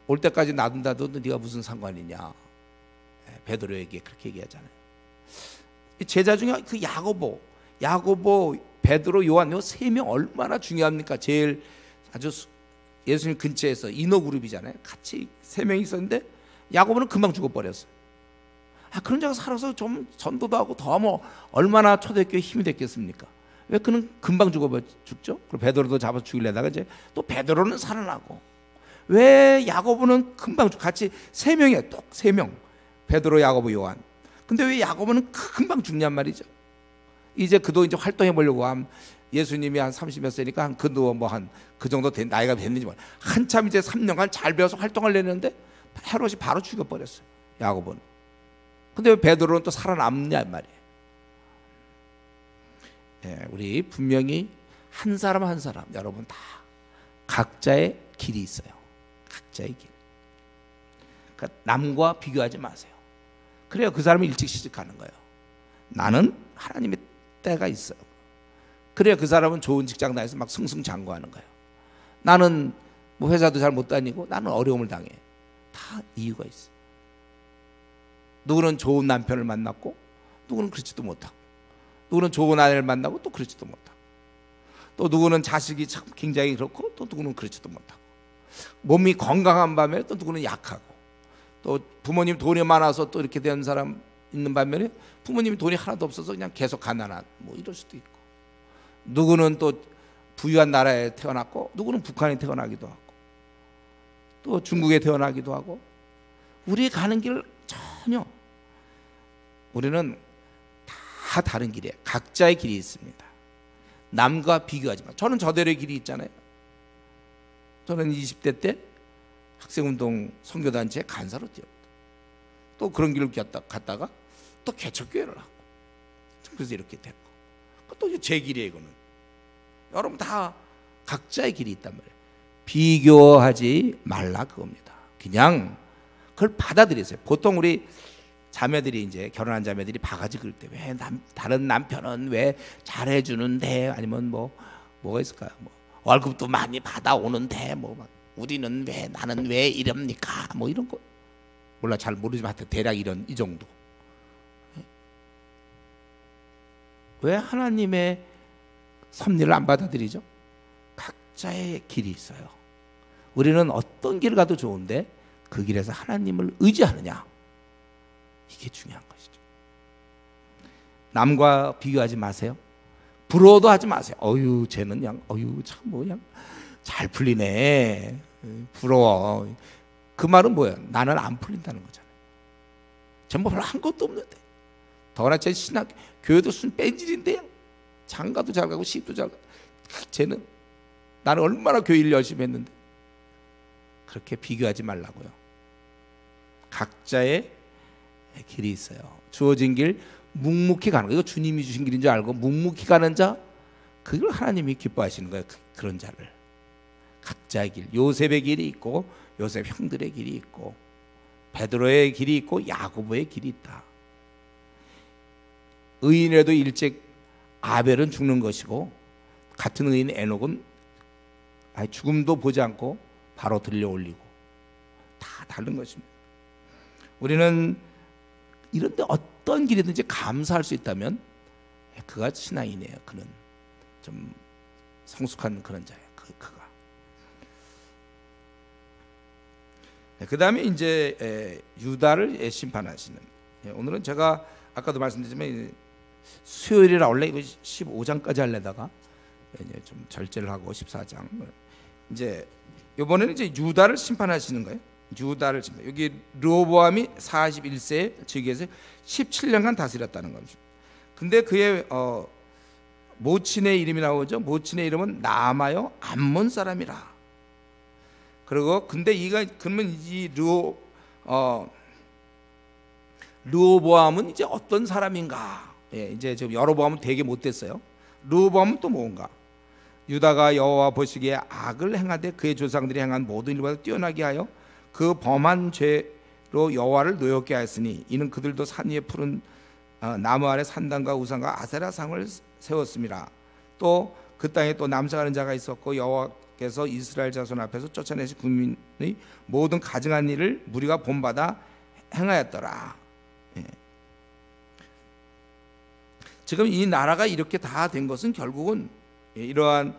올 때까지 놔둔다도 네가 무슨 상관이냐. 베드로에게 그렇게 얘기하잖아요. 제자 중에 그 야고보, 베드로, 요한, 요 세 명 얼마나 중요합니까? 제일 아주 예수님 근처에서 인호 그룹이잖아요. 같이 세 명이 있었는데 야고보는 금방 죽어버렸어요. 그런 자가 살아서 좀 전도도 하고 더 뭐 얼마나 초대교회 힘이 됐겠습니까? 왜 그는 금방 죽죠? 그리고 베드로도 잡아 죽이려다가 이제 또 베드로는 살아나고, 왜 야고보는 금방 같이 세 명이에요. 또 세 명. 베드로, 야고보, 요한. 근데 왜 야고보는 금방 죽냔 말이죠. 이제 그도 이제 활동해 보려고 예수님이 한 30몇 세니까 그도 뭐 한 그 정도 된 나이가 됐는지 몰라. 한참 이제 3년간 잘 배워서 활동을 했는데 헤롯이 바로 죽여버렸어요. 야고보는. 근데 왜 베드로는 또 살아남냐 말이에요. 우리 분명히 한 사람 한 사람 여러분 다 각자의 길이 있어요. 각자의 길. 그러니까 남과 비교하지 마세요. 그래야 그 사람이 일찍 시집가는 거예요. 나는 하나님의 때가 있어요. 그래야 그 사람은 좋은 직장 다녀서 막 승승장구하는 거예요. 나는 뭐 회사도 잘 못 다니고 나는 어려움을 당해. 다 이유가 있어요. 누구는 좋은 남편을 만났고 누구는 그렇지도 못하고, 누구는 좋은 아내를 만나고 또 그렇지도 못하고, 또 누구는 자식이 참 굉장히 그렇고 또 누구는 그렇지도 못하고, 몸이 건강한 반면에 또 누구는 약하고, 또 부모님 돈이 많아서 또 이렇게 된 사람 있는 반면에 부모님이 돈이 하나도 없어서 그냥 계속 가난한 뭐 이럴 수도 있고, 누구는 또 부유한 나라에 태어났고 누구는 북한에 태어나기도 하고 또 중국에 태어나기도 하고, 우리 가는 길 전혀 우리는 다 다른 길이에요. 각자의 길이 있습니다. 남과 비교하지 마. 저는 저대로의 길이 있잖아요. 저는 20대 때 학생운동 선교단체에 간사로 뛰었다. 또 그런 길을 갔다가 또 개척교회를 하고, 그래서 이렇게 됐고, 또 제 길이에요. 이거는 여러분 다 각자의 길이 있단 말이에요. 비교하지 말라 그겁니다. 그냥 그걸 받아들이세요. 보통 우리 자매들이 이제 결혼한 자매들이 바가지 긁을 때 왜 다른 남편은 왜 잘해주는데, 아니면 뭐가 있을까요? 뭐 월급도 많이 받아오는데 우리는 왜, 나는 왜 이럽니까? 뭐 이런 거 몰라, 잘 모르지만 하여튼 대략 이 정도. 왜 하나님의 섭리를 안 받아들이죠? 각자의 길이 있어요. 우리는 어떤 길을 가도 좋은데 그 길에서 하나님을 의지하느냐, 이게 중요한 것이죠. 남과 비교하지 마세요. 부러워도 하지 마세요. 쟤는 그냥 참 그냥 잘 풀리네, 부러워. 그 말은 뭐예요? 나는 안 풀린다는 거잖아요. 쟤 별로 한 것도 없는데, 더구나 제 신학 교회도 순 뺀질인데요, 장가도 잘 가고 시집도 잘 가고, 쟤는, 나는 얼마나 교회 일 열심히 했는데. 그렇게 비교하지 말라고요. 각자의 길이 있어요. 주어진 길 묵묵히 가는 거, 이거 주님이 주신 길인 줄 알고 묵묵히 가는 자, 그걸 하나님이 기뻐하시는 거예요. 그런 자를. 각자의 길, 요셉의 길이 있고 요셉 형들의 길이 있고 베드로의 길이 있고 야고보의 길이 있다. 의인이라도 일찍 아벨은 죽는 것이고, 같은 의인 에녹은 죽음도 보지 않고 바로 들려 올리고, 다 다른 것입니다. 우리는 이런데 어떤 길이든지 감사할 수 있다면 그가 신앙이네요. 그는 좀 성숙한 그런 자예요. 그가. 그 다음에 이제 유다를 심판하시는, 오늘은 제가 아까도 말씀드렸지만 수요일이라 원래 이거 15장까지 하려다가 이제 좀 절제를 하고 14장, 이제 이번에는 이제 유다를 심판하시는 거예요. 유다를 심판. 여기 르호보암이 41세에 즉위해서 17년간 다스렸다는 거죠. 근데 그의 모친의 이름이 나오죠. 모친의 이름은 나아마요 암몬 사람이라. 그리고 근데 그러면 이 르호보암은 이제 어떤 사람인가? 이제 지금 여로보암은 되게 못됐어요. 르호보암은 또 뭔가? 유다가 여호와 보시기에 악을 행하되 그의 조상들이 행한 모든 일보다 뛰어나게 하여 그 범한 죄로 여호와를 노엽게 하였으니, 이는 그들도 산 위에 푸른 나무 아래 산당과 우상과 아세라 상을 세웠습니다. 또 그 땅에 또 남사하는 자가 있었고, 여호와께서 이스라엘 자손 앞에서 쫓아내신 국민의 모든 가증한 일을 무리가 본받아 행하였더라. 지금 이 나라가 이렇게 다 된 것은 결국은 이러한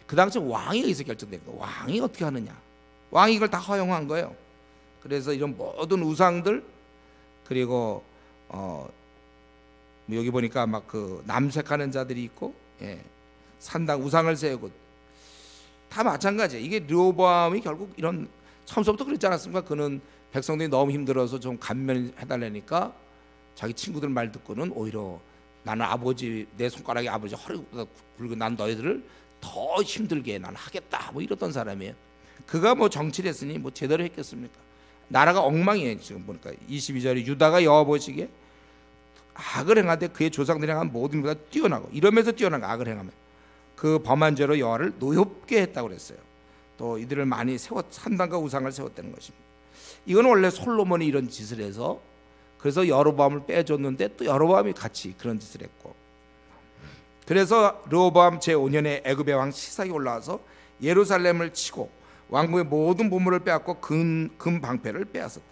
그 당시 왕이 여기서 결정된 거예요. 왕이 어떻게 하느냐, 왕이 이걸 다 허용한 거예요. 그래서 이런 모든 우상들, 그리고 여기 보니까 막 그 남색하는 자들이 있고, 산당 우상을 세우고, 다 마찬가지예요. 이게 르호보암이 결국 이런, 처음부터 그랬지 않았습니까? 그는 백성들이 너무 힘들어서 좀 감면해달라니까 자기 친구들 말 듣고는 오히려 나는 아버지, 내 손가락에 아버지 허리가 굵은 난 너희들을 더 힘들게 난 하겠다, 이러던 사람이에요. 그가 정치를 했으니 제대로 했겠습니까? 나라가 엉망이에요. 지금 보니까 22절에 유다가 여호와 보시기에 악을 행하되 그의 조상들이 행한 모든 것보다 뛰어나고, 이러면서 뛰어난 거, 악을 행하면 그 범한 죄로 여호와를 노엽게 했다고 그랬어요. 또 이들을 많이 산당과 우상을 세웠다는 것입니다. 이건 원래 솔로몬이 이런 짓을 해서, 그래서 여로보암을 빼줬는데 또 여로보암이 같이 그런 짓을 했고, 그래서 르호보암 제5년에 애굽의 왕 시삭이 올라와서 예루살렘을 치고 왕궁의 모든 보물을 빼앗고 금 방패를 빼앗았다.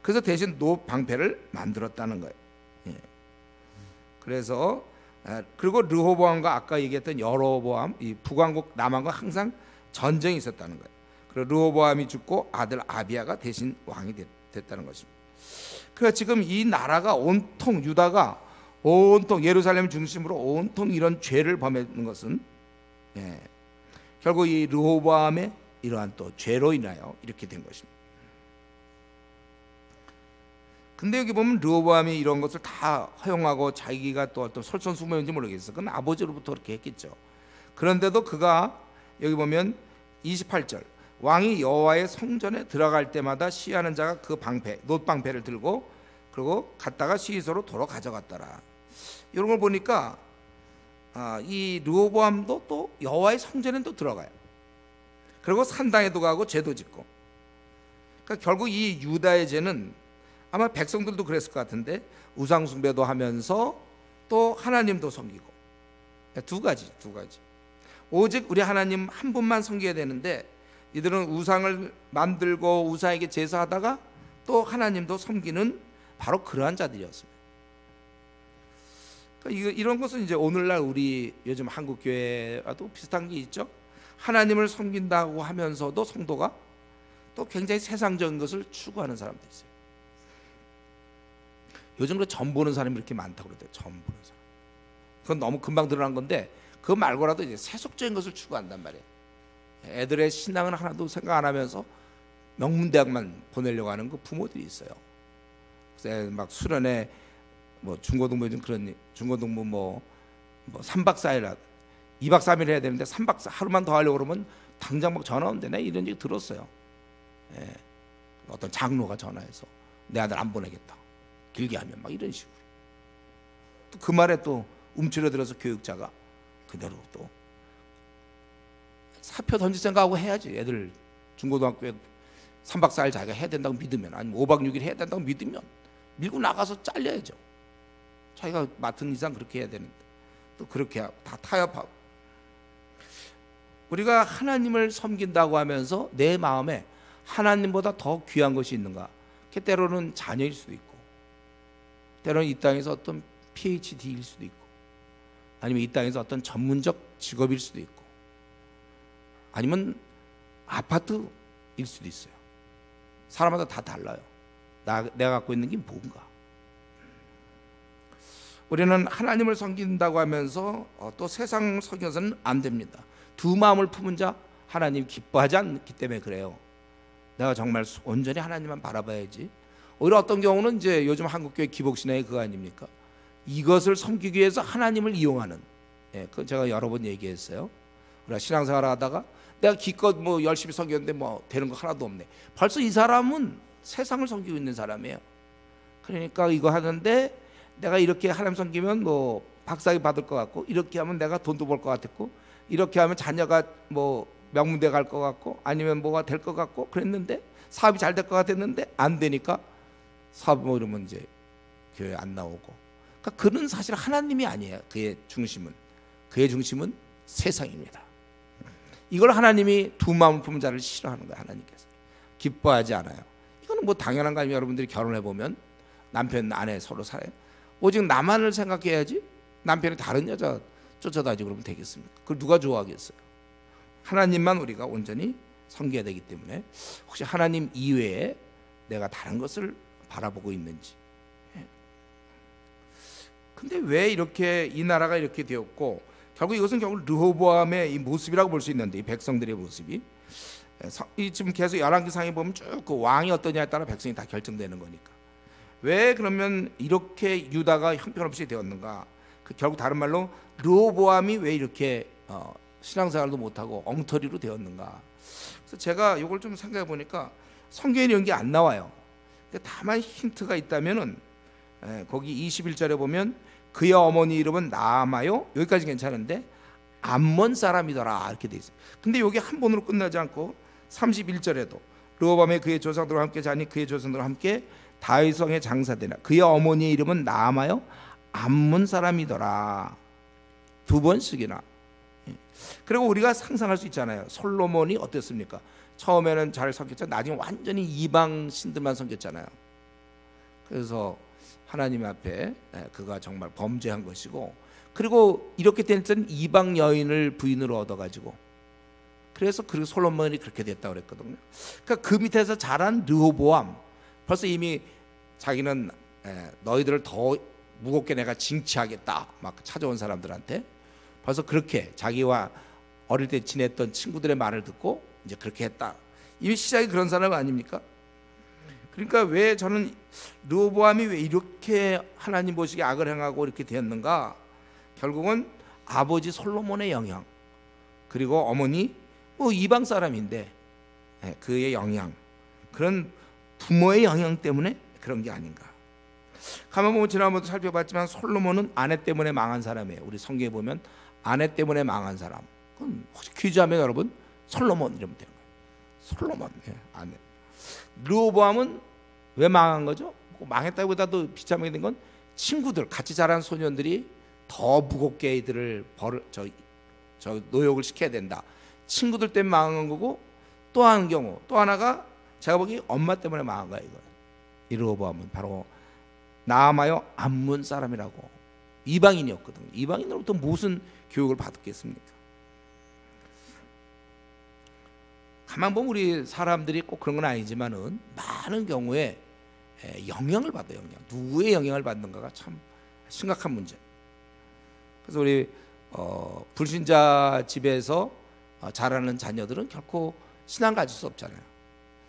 그래서 대신 노 방패를 만들었다는 거예요. 그래서 그리고 르호보암과 아까 얘기했던 여로보암, 이 북왕국 남왕과 항상 전쟁이 있었다는 거예요. 그리고 르호보암이 죽고 아들 아비야가 대신 왕이 됐다는 것입니다. 그러니까 지금 이 나라가 온통, 유다가 온통 예루살렘 중심으로 온통 이런 죄를 범했는 것은 결국 이 르호보암의 이러한 또 죄로 인하여 이렇게 된 것입니다. 근데 여기 보면 르호보암이 이런 것을 다 허용하고 자기가 또 어떤 솔선수범인지 모르겠어요. 그건 아버지로부터 그렇게 했겠죠. 그런데도 그가 여기 보면 28절, 왕이 여호와의 성전에 들어갈 때마다 시위하는 자가 그 방패, 놋방패를 들고 그리고 갔다가 시위소로 도로 가져갔더라. 이런 걸 보니까 이 르호보암도 또 여호와의 성전에 또 들어가요. 그리고 산당에도 가고 죄도 짓고. 그러니까 결국 이 유다의 죄는 아마 백성들도 그랬을 것 같은데 우상 숭배도 하면서 또 하나님도 섬기고, 두 가지. 오직 우리 하나님 한 분만 섬겨야 되는데 이들은 우상을 만들고 우상에게 제사하다가 또 하나님도 섬기는 바로 그러한 자들이었습니다. 그러니까 이런 것은 이제 오늘날 우리 요즘 한국 교회와도 비슷한 게 있죠. 하나님을 섬긴다고 하면서도 성도가 또 굉장히 세상적인 것을 추구하는 사람도 있어요. 요즘 점 보는 사람이 이렇게 많다고 그러대요. 점 보는 사람. 그건 너무 금방 드러난 건데 그거 말고라도 이제 세속적인 것을 추구한단 말이에요. 애들의 신앙은 하나도 생각 안 하면서 명문대학만 보내려고 하는 그 부모들이 있어요. 그래서 막 수련회 뭐 중고등부 요즘 그런 중고등부 뭐 3박 4일 2박 3일 해야 되는데 3박 4일 하루만 더 하려고 그러면 당장 막 전화 온대네. 이런 얘기 들었어요. 예. 어떤 장로가 전화해서 내 아들 안 보내겠다. 길게 하면 막 이런 식으로. 또 그 말에 또 움츠러들어서 교육자가 그대로 또 사표 던질 생각하고 해야지. 애들 중고등학교에 3박 4일 자기가 해야 된다고 믿으면, 아니면 5박 6일 해야 된다고 믿으면 밀고 나가서 잘려야죠. 자기가 맡은 이상 그렇게 해야 되는데 또 그렇게 하고 다 타협하고. 우리가 하나님을 섬긴다고 하면서 내 마음에 하나님보다 더 귀한 것이 있는가? 때로는 자녀일 수도 있고, 때로는 이 땅에서 어떤 PhD일 수도 있고, 아니면 이 땅에서 어떤 전문적 직업일 수도 있고, 아니면 아파트일 수도 있어요. 사람마다 다 달라요. 내가 갖고 있는 게 뭔가. 우리는 하나님을 섬긴다고 하면서 또 세상 섬겨서는 안 됩니다. 두 마음을 품은 자 하나님 기뻐하지 않기 때문에 그래요. 내가 정말 온전히 하나님만 바라봐야지. 오히려 어떤 경우는 이제 요즘 한국교회 기복신앙의 그거 아닙니까? 이것을 섬기기 위해서 하나님을 이용하는. 그건 제가 여러 번 얘기했어요. 우리가 신앙생활 하다가 내가 기껏 뭐 열심히 섬겼는데 뭐 되는 거 하나도 없네. 벌써 이 사람은 세상을 섬기고 있는 사람이에요. 그러니까 이거 하는데 내가 이렇게 하나님 섬기면 뭐 박사학위 받을 것 같고, 이렇게 하면 내가 돈도 벌 것 같았고, 이렇게 하면 자녀가 뭐 명문대 갈 것 같고, 아니면 뭐가 될 것 같고 그랬는데, 사업이 잘 될 것 같았는데 안 되니까 사업 뭐 이러면 이제 교회 안 나오고. 그러니까 그는 사실 하나님이 아니에요. 그의 중심은 세상입니다. 이걸 하나님이 두 마음을 품은 자를 싫어하는 거예요. 하나님께서 기뻐하지 않아요. 이거는 뭐 당연한 거 아니에요. 여러분들이 결혼해 보면 남편 아내 서로 살아요. 오직 나만을 생각해야지 남편이 다른 여자 쫓아다니고 그러면 되겠습니까? 그걸 누가 좋아하겠어요? 하나님만 우리가 온전히 섬겨야 되기 때문에 혹시 하나님 이외에 내가 다른 것을 바라보고 있는지. 근데 왜 이렇게 이 나라가 이렇게 되었고, 결국 이것은 결국 르호보암의 이 모습이라고 볼 수 있는데, 이 백성들의 모습이 지금 계속 열왕기상에 보면 쭉 그 왕이 어떠냐에 따라 백성이 다 결정되는 거니까. 왜 그러면 이렇게 유다가 형편없이 되었는가? 결국 다른 말로 르호보암이 왜 이렇게 신앙생활도 못하고 엉터리로 되었는가? 그래서 제가 이걸 좀 생각해 보니까 성경에 이런 게 안 나와요. 근데 다만 힌트가 있다면은 거기 21절에 보면 그의 어머니 이름은 나아마요. 여기까지 괜찮은데 암몬 사람이더라 이렇게 돼 있어요. 근데 여기 한 번으로 끝나지 않고 31절에도 르호보암이 그의 조상들과 함께 자니 그의 조상들과 함께 다윗성에 장사되나 그의 어머니의 이름은 나아마요 암몬 사람이더라. 두 번씩이나. 그리고 우리가 상상할 수 있잖아요. 솔로몬이 어땠습니까? 처음에는 잘 섬겼잖아요. 나중에 완전히 이방 신들만 섬겼잖아요. 그래서 하나님 앞에 그가 정말 범죄한 것이고, 그리고 이렇게 된 때는 이방 여인을 부인으로 얻어가지고, 그래서 솔로몬이 그렇게 됐다고 그랬거든요. 그러니까 그 밑에서 자란 르호보암, 벌써 이미 자기는 너희들을 더 무겁게 내가 징치하겠다 막 찾아온 사람들한테 벌써 그렇게 자기와 어릴 때 지냈던 친구들의 말을 듣고 이제 그렇게 했다. 이미 시작이 그런 사람 아닙니까? 그러니까 왜 저는 르호보암이 왜 이렇게 하나님 보시기에 악을 행하고 이렇게 되었는가? 결국은 아버지 솔로몬의 영향, 그리고 어머니 뭐 이방 사람인데 그의 영향, 그런 부모의 영향 때문에 그런 게 아닌가. 가만 보면 지난번도 살펴봤지만 솔로몬은 아내 때문에 망한 사람이에요. 우리 성경에 보면 아내 때문에 망한 사람. 그럼 혹시 퀴즈하면 여러분 솔로몬 이러면 되는 거예요. 솔로몬 아내. 르호보암은 왜 망한 거죠? 망했다기보다도 비참하게 된 건 친구들, 같이 자란 소년들이 더 무겁게 이들을 저 노역을 시켜야 된다. 친구들 때문에 망한 거고, 또 한 경우, 또 하나가 제가 보기 엄마 때문에 망한 거야. 이러고 보면 바로 나아마요 암몬 사람이라고, 이방인이었거든요. 이방인으로부터 무슨 교육을 받았겠습니까? 가만 보면 우리 사람들이 꼭 그런 건 아니지만은 많은 경우에 영향을 받아요. 누구의 영향을 받는가가 참 심각한 문제. 그래서 우리 불신자 집에서 자라는 자녀들은 결코 신앙 가질 수 없잖아요.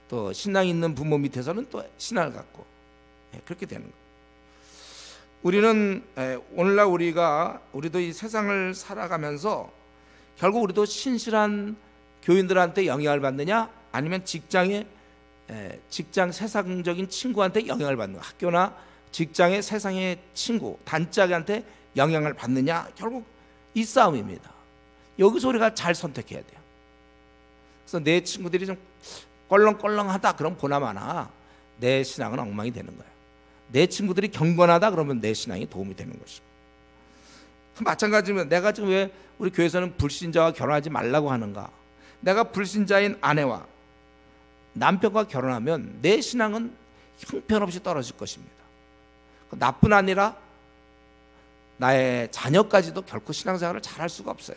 또 신앙 있는 부모 밑에서는 또 신앙을 갖고 그렇게 되는 거예요. 우리는 오늘날 우리도 이 세상을 살아가면서 결국 우리도 신실한 교인들한테 영향을 받느냐, 아니면 직장 세상적인 친구한테 영향을 받는, 학교나 직장의 세상의 친구, 단짝한테 영향을 받느냐, 결국 이 싸움입니다. 여기서 우리가 잘 선택해야 돼요. 그래서 내 친구들이 좀 껄렁껄렁하다 그럼 보나마나 내 신앙은 엉망이 되는 거예요. 내 친구들이 경건하다 그러면 내 신앙이 도움이 되는 것이고, 마찬가지면 내가 지금 왜 우리 교회에서는 불신자와 결혼하지 말라고 하는가? 내가 불신자인 아내와 남편과 결혼하면 내 신앙은 형편없이 떨어질 것입니다. 나뿐 아니라 나의 자녀까지도 결코 신앙생활을 잘할 수가 없어요.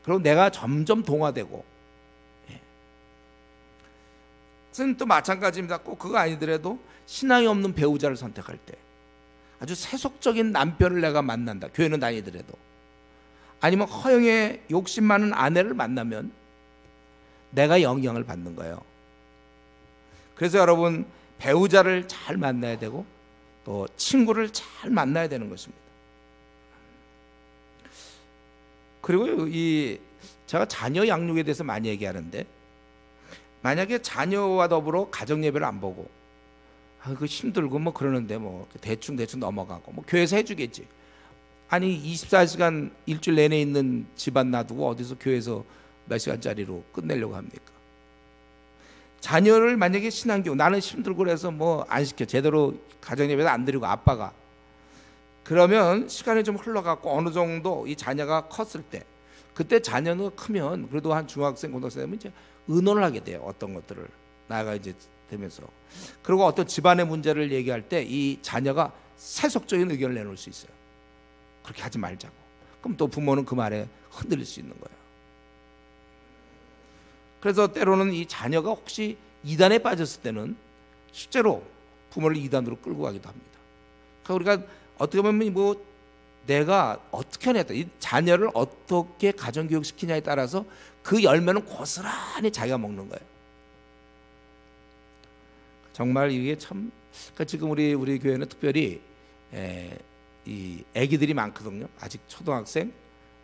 그리고 내가 점점 동화되고, 그것은 또 마찬가지입니다. 꼭 그거 아니더라도 신앙이 없는 배우자를 선택할 때, 아주 세속적인 남편을 내가 만난다, 교회는 다니더라도, 아니면 허영에 욕심 많은 아내를 만나면 내가 영향을 받는 거예요. 그래서 여러분, 배우자를 잘 만나야 되고 또 친구를 잘 만나야 되는 것입니다. 그리고 제가 자녀 양육에 대해서 많이 얘기하는데, 만약에 자녀와 더불어 가정 예배를 안 보고 그 힘들고 뭐 그러는데 뭐 대충 넘어가고, 뭐 교회에서 해주겠지. 아니 24시간 일주일 내내 있는 집안 놔두고 어디서 교회에서 몇 시간짜리로 끝내려고 합니까? 자녀를 만약에 신앙교육, 나는 힘들고 그래서 뭐 안 시켜, 제대로 가정예배도 안 드리고 아빠가, 그러면 시간이 좀 흘러가고 어느 정도 이 자녀가 컸을 때, 그때 자녀는 크면 그래도 한 중학생, 고등학생 되면 이제 의논을 하게 돼요. 어떤 것들을 나가 이제 되면서. 그리고 어떤 집안의 문제를 얘기할 때 이 자녀가 세속적인 의견을 내놓을 수 있어요. 그렇게 하지 말자고. 그럼 또 부모는 그 말에 흔들릴 수 있는 거예요. 그래서 때로는 이 자녀가 혹시 이단에 빠졌을 때는 실제로 부모를 이단으로 끌고 가기도 합니다. 그러니까 우리가 어떻게 보면 뭐 내가 어떻게 하냐에 따라, 이 자녀를 어떻게 가정교육 시키냐에 따라서 그 열매는 고스란히 자기가 먹는 거예요. 정말 이게 참, 그러니까 지금 우리 교회는 특별히 이 아기들이 많거든요. 아직 초등학생,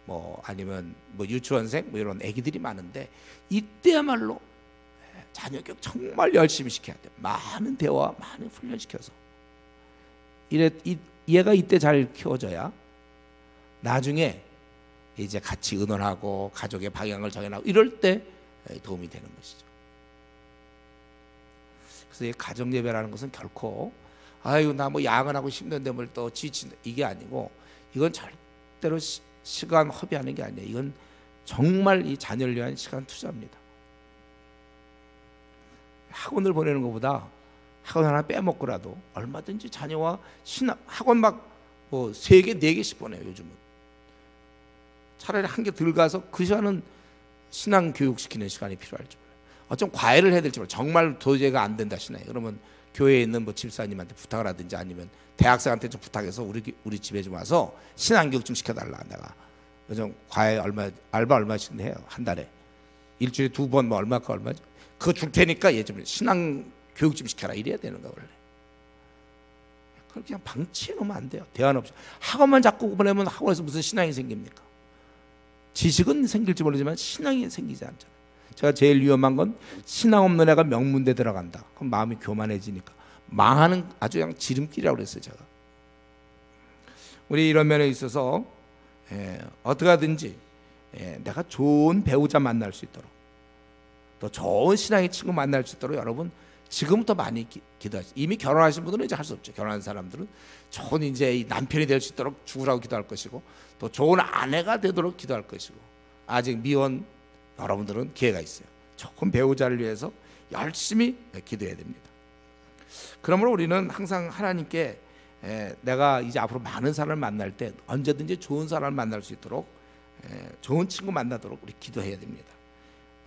뭐 아니면 뭐 유치원생, 뭐 이런 아기들이 많은데, 이때야말로 자녀 교육 정말 열심히 시켜야 돼. 많은 대화, 많은 훈련시켜서 얘가 이때 잘 키워져야 나중에 이제 같이 의논하고 가족의 방향을 정해나고 이럴 때 도움이 되는 것이죠. 그래서 이 가정 예배라는 것은 결코 아유 나 뭐 야근하고 힘든데 뭘 또 지친다, 이게 아니고, 이건 절대로 시간 허비하는 게 아니에요. 이건 정말 이 자녀를 위한 시간 투자입니다. 학원을 보내는 것보다 학원 하나 빼먹고라도 얼마든지 자녀와 학원 막 뭐 3개, 4개씩 보내요. 요즘은 차라리 한 개 덜 가서 그 시간은 신앙 교육시키는 시간이 필요할지 몰라요. 어쩜 과외를 해야 될지 몰라요. 정말 도저히가 안 된다 시나요. 그러면 교회에 있는 뭐 집사님한테 부탁을 하든지, 아니면 대학생한테 좀 부탁해서 우리 집에 좀 와서 신앙 교육 좀 시켜달라. 내가 요즘 과외 알바 얼마씩 해요. 한 달에 일주일에 2번 뭐 얼마죠? 그거 줄 테니까 얘 좀 신앙 교육 좀 시켜라, 이래야 되는 거 원래. 그냥 방치해 놓으면 안 돼요. 대안 없이 학원만 자꾸 보내면 학원에서 무슨 신앙이 생깁니까? 지식은 생길지 모르지만 신앙이 생기지 않잖아요. 제가 제일 위험한 건 신앙 없는 애가 명문대 들어간다. 그럼 마음이 교만해지니까 망하는 아주 그냥 지름길이라고 그랬어요. 제가 우리 이런 면에 있어서 어떻게 하든지 내가 좋은 배우자 만날 수 있도록, 또 좋은 신앙의 친구 만날 수 있도록 여러분 지금부터 많이 기도하시죠. 이미 결혼하신 분들은 이제 할 수 없죠. 결혼한 사람들은 좋은 이제 남편이 될 수 있도록 죽으라고 기도할 것이고, 또 좋은 아내가 되도록 기도할 것이고, 아직 미혼 여러분들은 기회가 있어요. 좋은 배우자를 위해서 열심히 기도해야 됩니다. 그러므로 우리는 항상 하나님께 내가 이제 앞으로 많은 사람을 만날 때 언제든지 좋은 사람을 만날 수 있도록, 좋은 친구 만나도록 우리 기도해야 됩니다.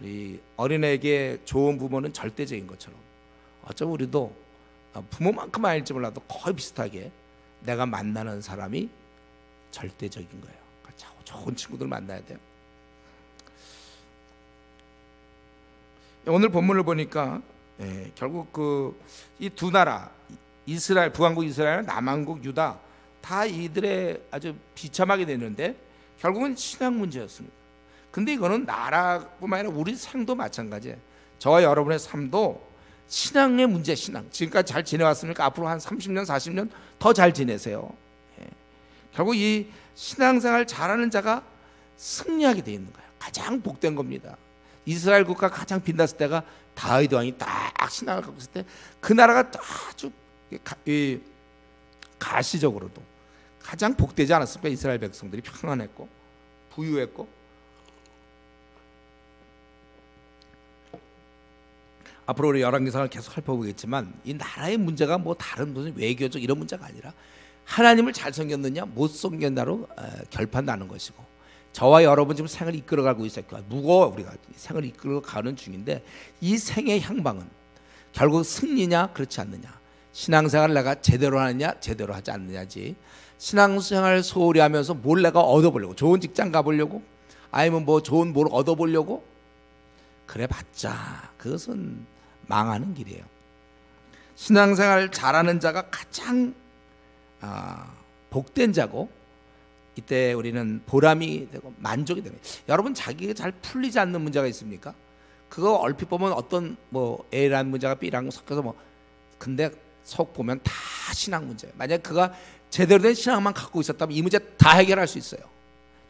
우리 어린애에게 좋은 부모는 절대적인 것처럼, 어쩌면 우리도 부모만큼 아닐지 몰라도 거의 비슷하게 내가 만나는 사람이 절대적인 거예요. 그러니까 좋은 친구들 만나야 돼요. 오늘 본문을 보니까 결국 이 두 나라, 이스라엘, 북왕국 이스라엘, 남왕국 유다, 다 이들의 아주 비참하게 되는데 결국은 신앙 문제였습니다. 근데 이거는 나라뿐만 아니라 우리 삶도 마찬가지예요. 저와 여러분의 삶도 신앙의 문제, 신앙. 지금까지 잘 지내왔으니까 앞으로 한 30년, 40년 더 잘 지내세요. 결국 이 신앙생활 잘하는 자가 승리하게 되어 있는 거예요. 가장 복된 겁니다. 이스라엘 국가 가장 빛났을 때가 다윗 왕이 딱 신앙을 갖고 있을 때 그 나라가 아주 가시적으로도 가장 복되지 않았습니까? 이스라엘 백성들이 평안했고 부유했고. 앞으로 우리 열왕기상을 계속 살펴보겠지만 이 나라의 문제가 뭐 다른 무슨 외교적 이런 문제가 아니라 하나님을 잘 섬겼느냐 못 섬겼느냐로 결판나는 것이고, 저와 여러분 지금 생을 이끌어가고 있어요. 무거워. 우리가 생을 이끌어가는 중인데 이 생의 향방은 결국 승리냐 그렇지 않느냐, 신앙생활을 내가 제대로 하느냐 제대로 하지 않느냐지. 신앙생활 소홀히 하면서 뭘 내가 얻어보려고, 좋은 직장 가보려고, 아니면 뭐 좋은 뭘 얻어보려고 그래 봤자 그것은 망하는 길이에요. 신앙생활 잘하는 자가 가장 복된 자고, 이때 우리는 보람이 되고 만족이 됩니다. 여러분 자기가 잘 풀리지 않는 문제가 있습니까? 그거 얼핏 보면 어떤 뭐 A라는 문제가 B랑 섞여서 뭐, 근데 속 보면 다 신앙 문제예요. 만약 그가 제대로 된 신앙만 갖고 있었다면 이 문제 다 해결할 수 있어요.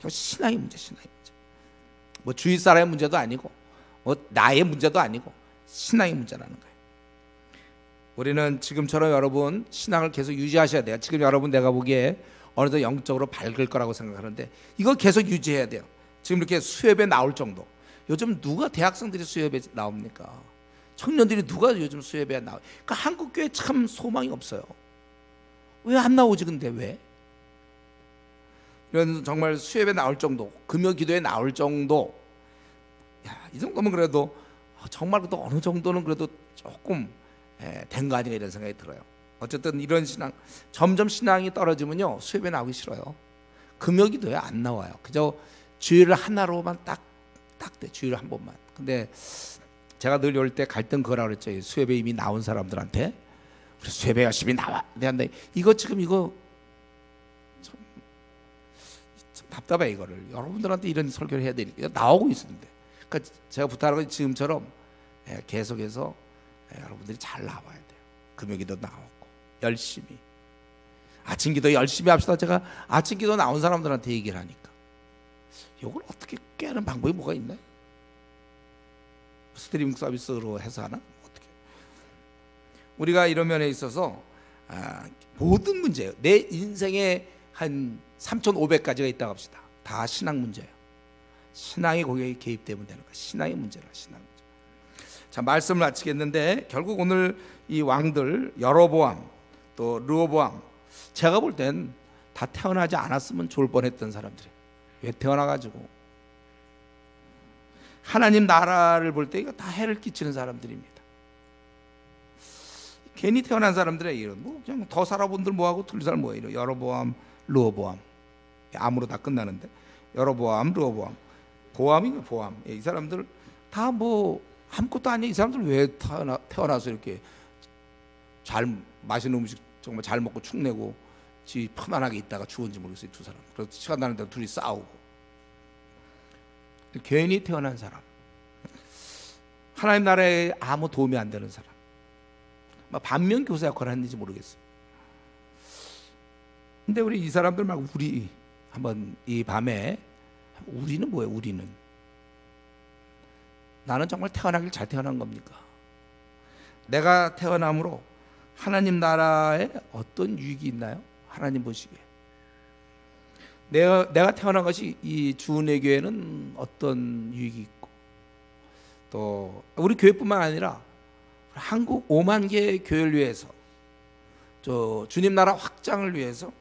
신앙의 문제, 신앙의 문제. 뭐 주위 사람의 문제도 아니고 뭐 나의 문제도 아니고 신앙의 문제라는 거예요. 우리는 지금처럼 여러분 신앙을 계속 유지하셔야 돼요. 지금 여러분 내가 보기에 어느덧 영적으로 밝을 거라고 생각하는데 이거 계속 유지해야 돼요. 지금 이렇게 수협에 나올 정도. 요즘 누가 대학생들이 수협에 나옵니까? 청년들이 누가 요즘 수협에 나와요? 그러니까 한국 교회 참 소망이 없어요. 왜 안 나오지 근데 왜? 이런 정말 수협에 나올 정도, 금요 기도에 나올 정도, 이 정도면 그래도 정말 그래도 어느 정도는 그래도 조금 된 거 아닌가 이런 생각이 들어요. 어쨌든 이런 신앙, 점점 신앙이 떨어지면요 수협에 나오기 싫어요. 금요 기도에 안 나와요. 그저 주일을 하나로만 딱 돼, 주일 한 번만. 근데 제가 늘 올 때 갈등 그거라고 그랬죠. 수협에 이미 나온 사람들한테 우리 수협에 열심히 나와. 근데 이거 지금 이거 참 답답해. 이거를 여러분들한테 이런 설교를 해야 되니까 나오고 있는데, 그러니까 제가 부탁하는 건 지금처럼 계속해서 여러분들이 잘 나와야 돼요. 금요기도 나오고 열심히 아침기도 열심히 합시다. 제가 아침기도 나온 사람들한테 얘기를 하니까 이걸 어떻게 깨는 방법이 뭐가 있나요? 스트리밍 서비스로 해서 하나? 어떻게? 우리가 이런 면에 있어서 모든 문제예요. 내 인생에 한 3,500가지가 있다고 합시다. 다 신앙 문제예요. 신앙이 거기에 개입되면 되는 거예요. 신앙의 문제라, 신앙 문제. 자, 말씀을 마치겠는데 결국 오늘 이 왕들 여로보암 또 르호보암, 제가 볼 땐 다 태어나지 않았으면 좋을 뻔했던 사람들이에요. 왜 태어나가지고 하나님 나라를 볼 때 이거 다 해를 끼치는 사람들입니다. 괜히 태어난 사람들의 이런 뭐 그냥 더 살아본들 뭐하고 둘살 뭐예요. 여로보암 르호보암, 암으로 다 끝나는데 여로보암 르호보암, 보암이면 보암. 이 사람들 다 뭐 아무것도 아니에요. 이 사람들 왜 태어나서 이렇게 잘 맛있는 음식 정말 잘 먹고 축내고 지 편안하게 있다가 죽은지 모르겠어요. 두 사람. 그래서 시간 나는 대로 둘이 싸우고. 괜히 태어난 사람, 하나님 나라에 아무 도움이 안 되는 사람, 반면 교사 역할을 했는지 모르겠어요. 근데 우리 이 사람들 막 우리 한번 이 밤에 우리는 뭐예요? 우리는 나는 정말 태어나길 잘 태어난 겁니까? 내가 태어남으로 하나님 나라에 어떤 유익이 있나요? 하나님 보시기에 내가 태어난 것이 이 주은혜 교회는 어떤 유익이 있고, 또 우리 교회뿐만 아니라 한국 5만 개의 교회를 위해서, 주님 나라 확장을 위해서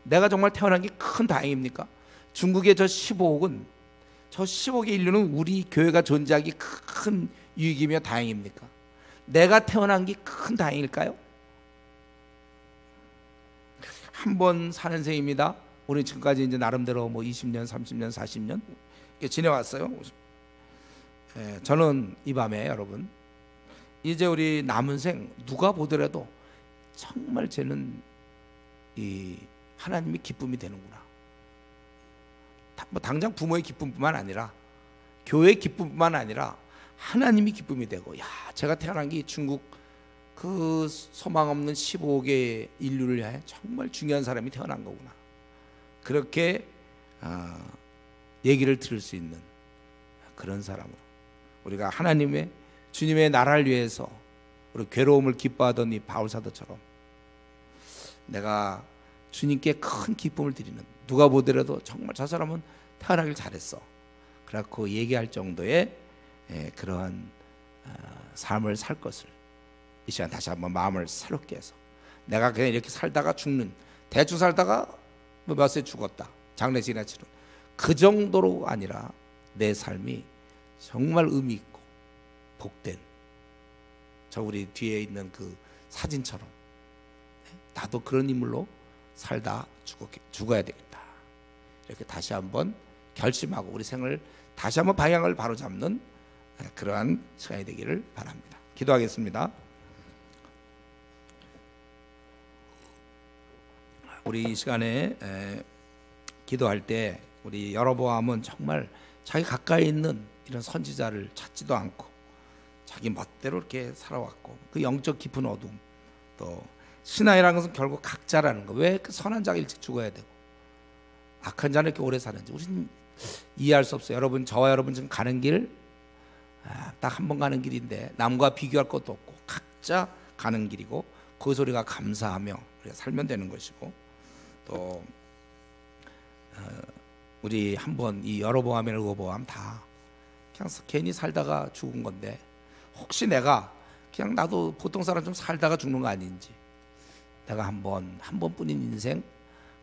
내가 정말 태어난 게 큰 다행입니까? 중국의 저 15억의 인류는 우리 교회가 존재하기 큰 유익이며 다행입니까? 내가 태어난 게 큰 다행일까요? 한 번 사는 생입니다. 우리 지금까지 이제 나름대로 뭐 20년, 30년, 40년 이렇게 지내왔어요. 저는 이 밤에 여러분, 이제 우리 남은 생 누가 보더라도 정말 쟤는 이 하나님의 기쁨이 되는구나. 뭐 당장 부모의 기쁨뿐만 아니라 교회의 기쁨뿐만 아니라 하나님의 기쁨이 되고, 야, 제가 태어난 게 중국 그 소망 없는 15억의 인류를 위해 정말 중요한 사람이 태어난 거구나. 그렇게 얘기를 들을 수 있는 그런 사람으로 우리가 하나님의 주님의 나라를 위해서 우리 괴로움을 기뻐하던 이 바울사도처럼 내가 주님께 큰 기쁨을 드리는, 누가 보더라도 정말 저 사람은 태어나길 잘했어, 그렇고 얘기할 정도의 그러한 삶을 살 것을 이 시간 다시 한번 마음을 새롭게 해서, 내가 그냥 이렇게 살다가 죽는, 대충 살다가 뭐 몇 세 죽었다, 장례식이나 치른 그 정도로 아니라 내 삶이 정말 의미 있고 복된, 저 우리 뒤에 있는 그 사진처럼 나도 그런 인물로 살다 죽어야 되겠다, 이렇게 다시 한번 결심하고 우리 생을 다시 한번 방향을 바로잡는 그러한 시간이 되기를 바랍니다. 기도하겠습니다. 우리 이 시간에 기도할 때 우리 여로보암은 정말 자기 가까이 있는 이런 선지자를 찾지도 않고 자기 멋대로 이렇게 살아왔고, 그 영적 깊은 어둠, 또 신앙이라는 것은 결국 각자라는 거, 왜 그 선한 자가 일찍 죽어야 되고 악한 자는 이렇게 오래 사는지 우리는 이해할 수 없어요. 여러분, 저와 여러분 지금 가는 길 딱 한 번 가는 길인데 남과 비교할 것도 없고 각자 가는 길이고, 거기서 우리가 감사하며 우리가 살면 되는 것이고, 또 우리 한번 이 여로보암이나 르호보암 다 그냥 괜히 살다가 죽은 건데, 혹시 내가 그냥 나도 보통 사람 좀 살다가 죽는 거 아닌지, 내가 한 번뿐인 인생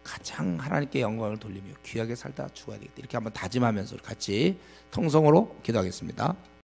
가장 하나님께 영광을 돌리며 귀하게 살다 죽어야 되겠다, 이렇게 한번 다짐하면서 같이 통성으로 기도하겠습니다.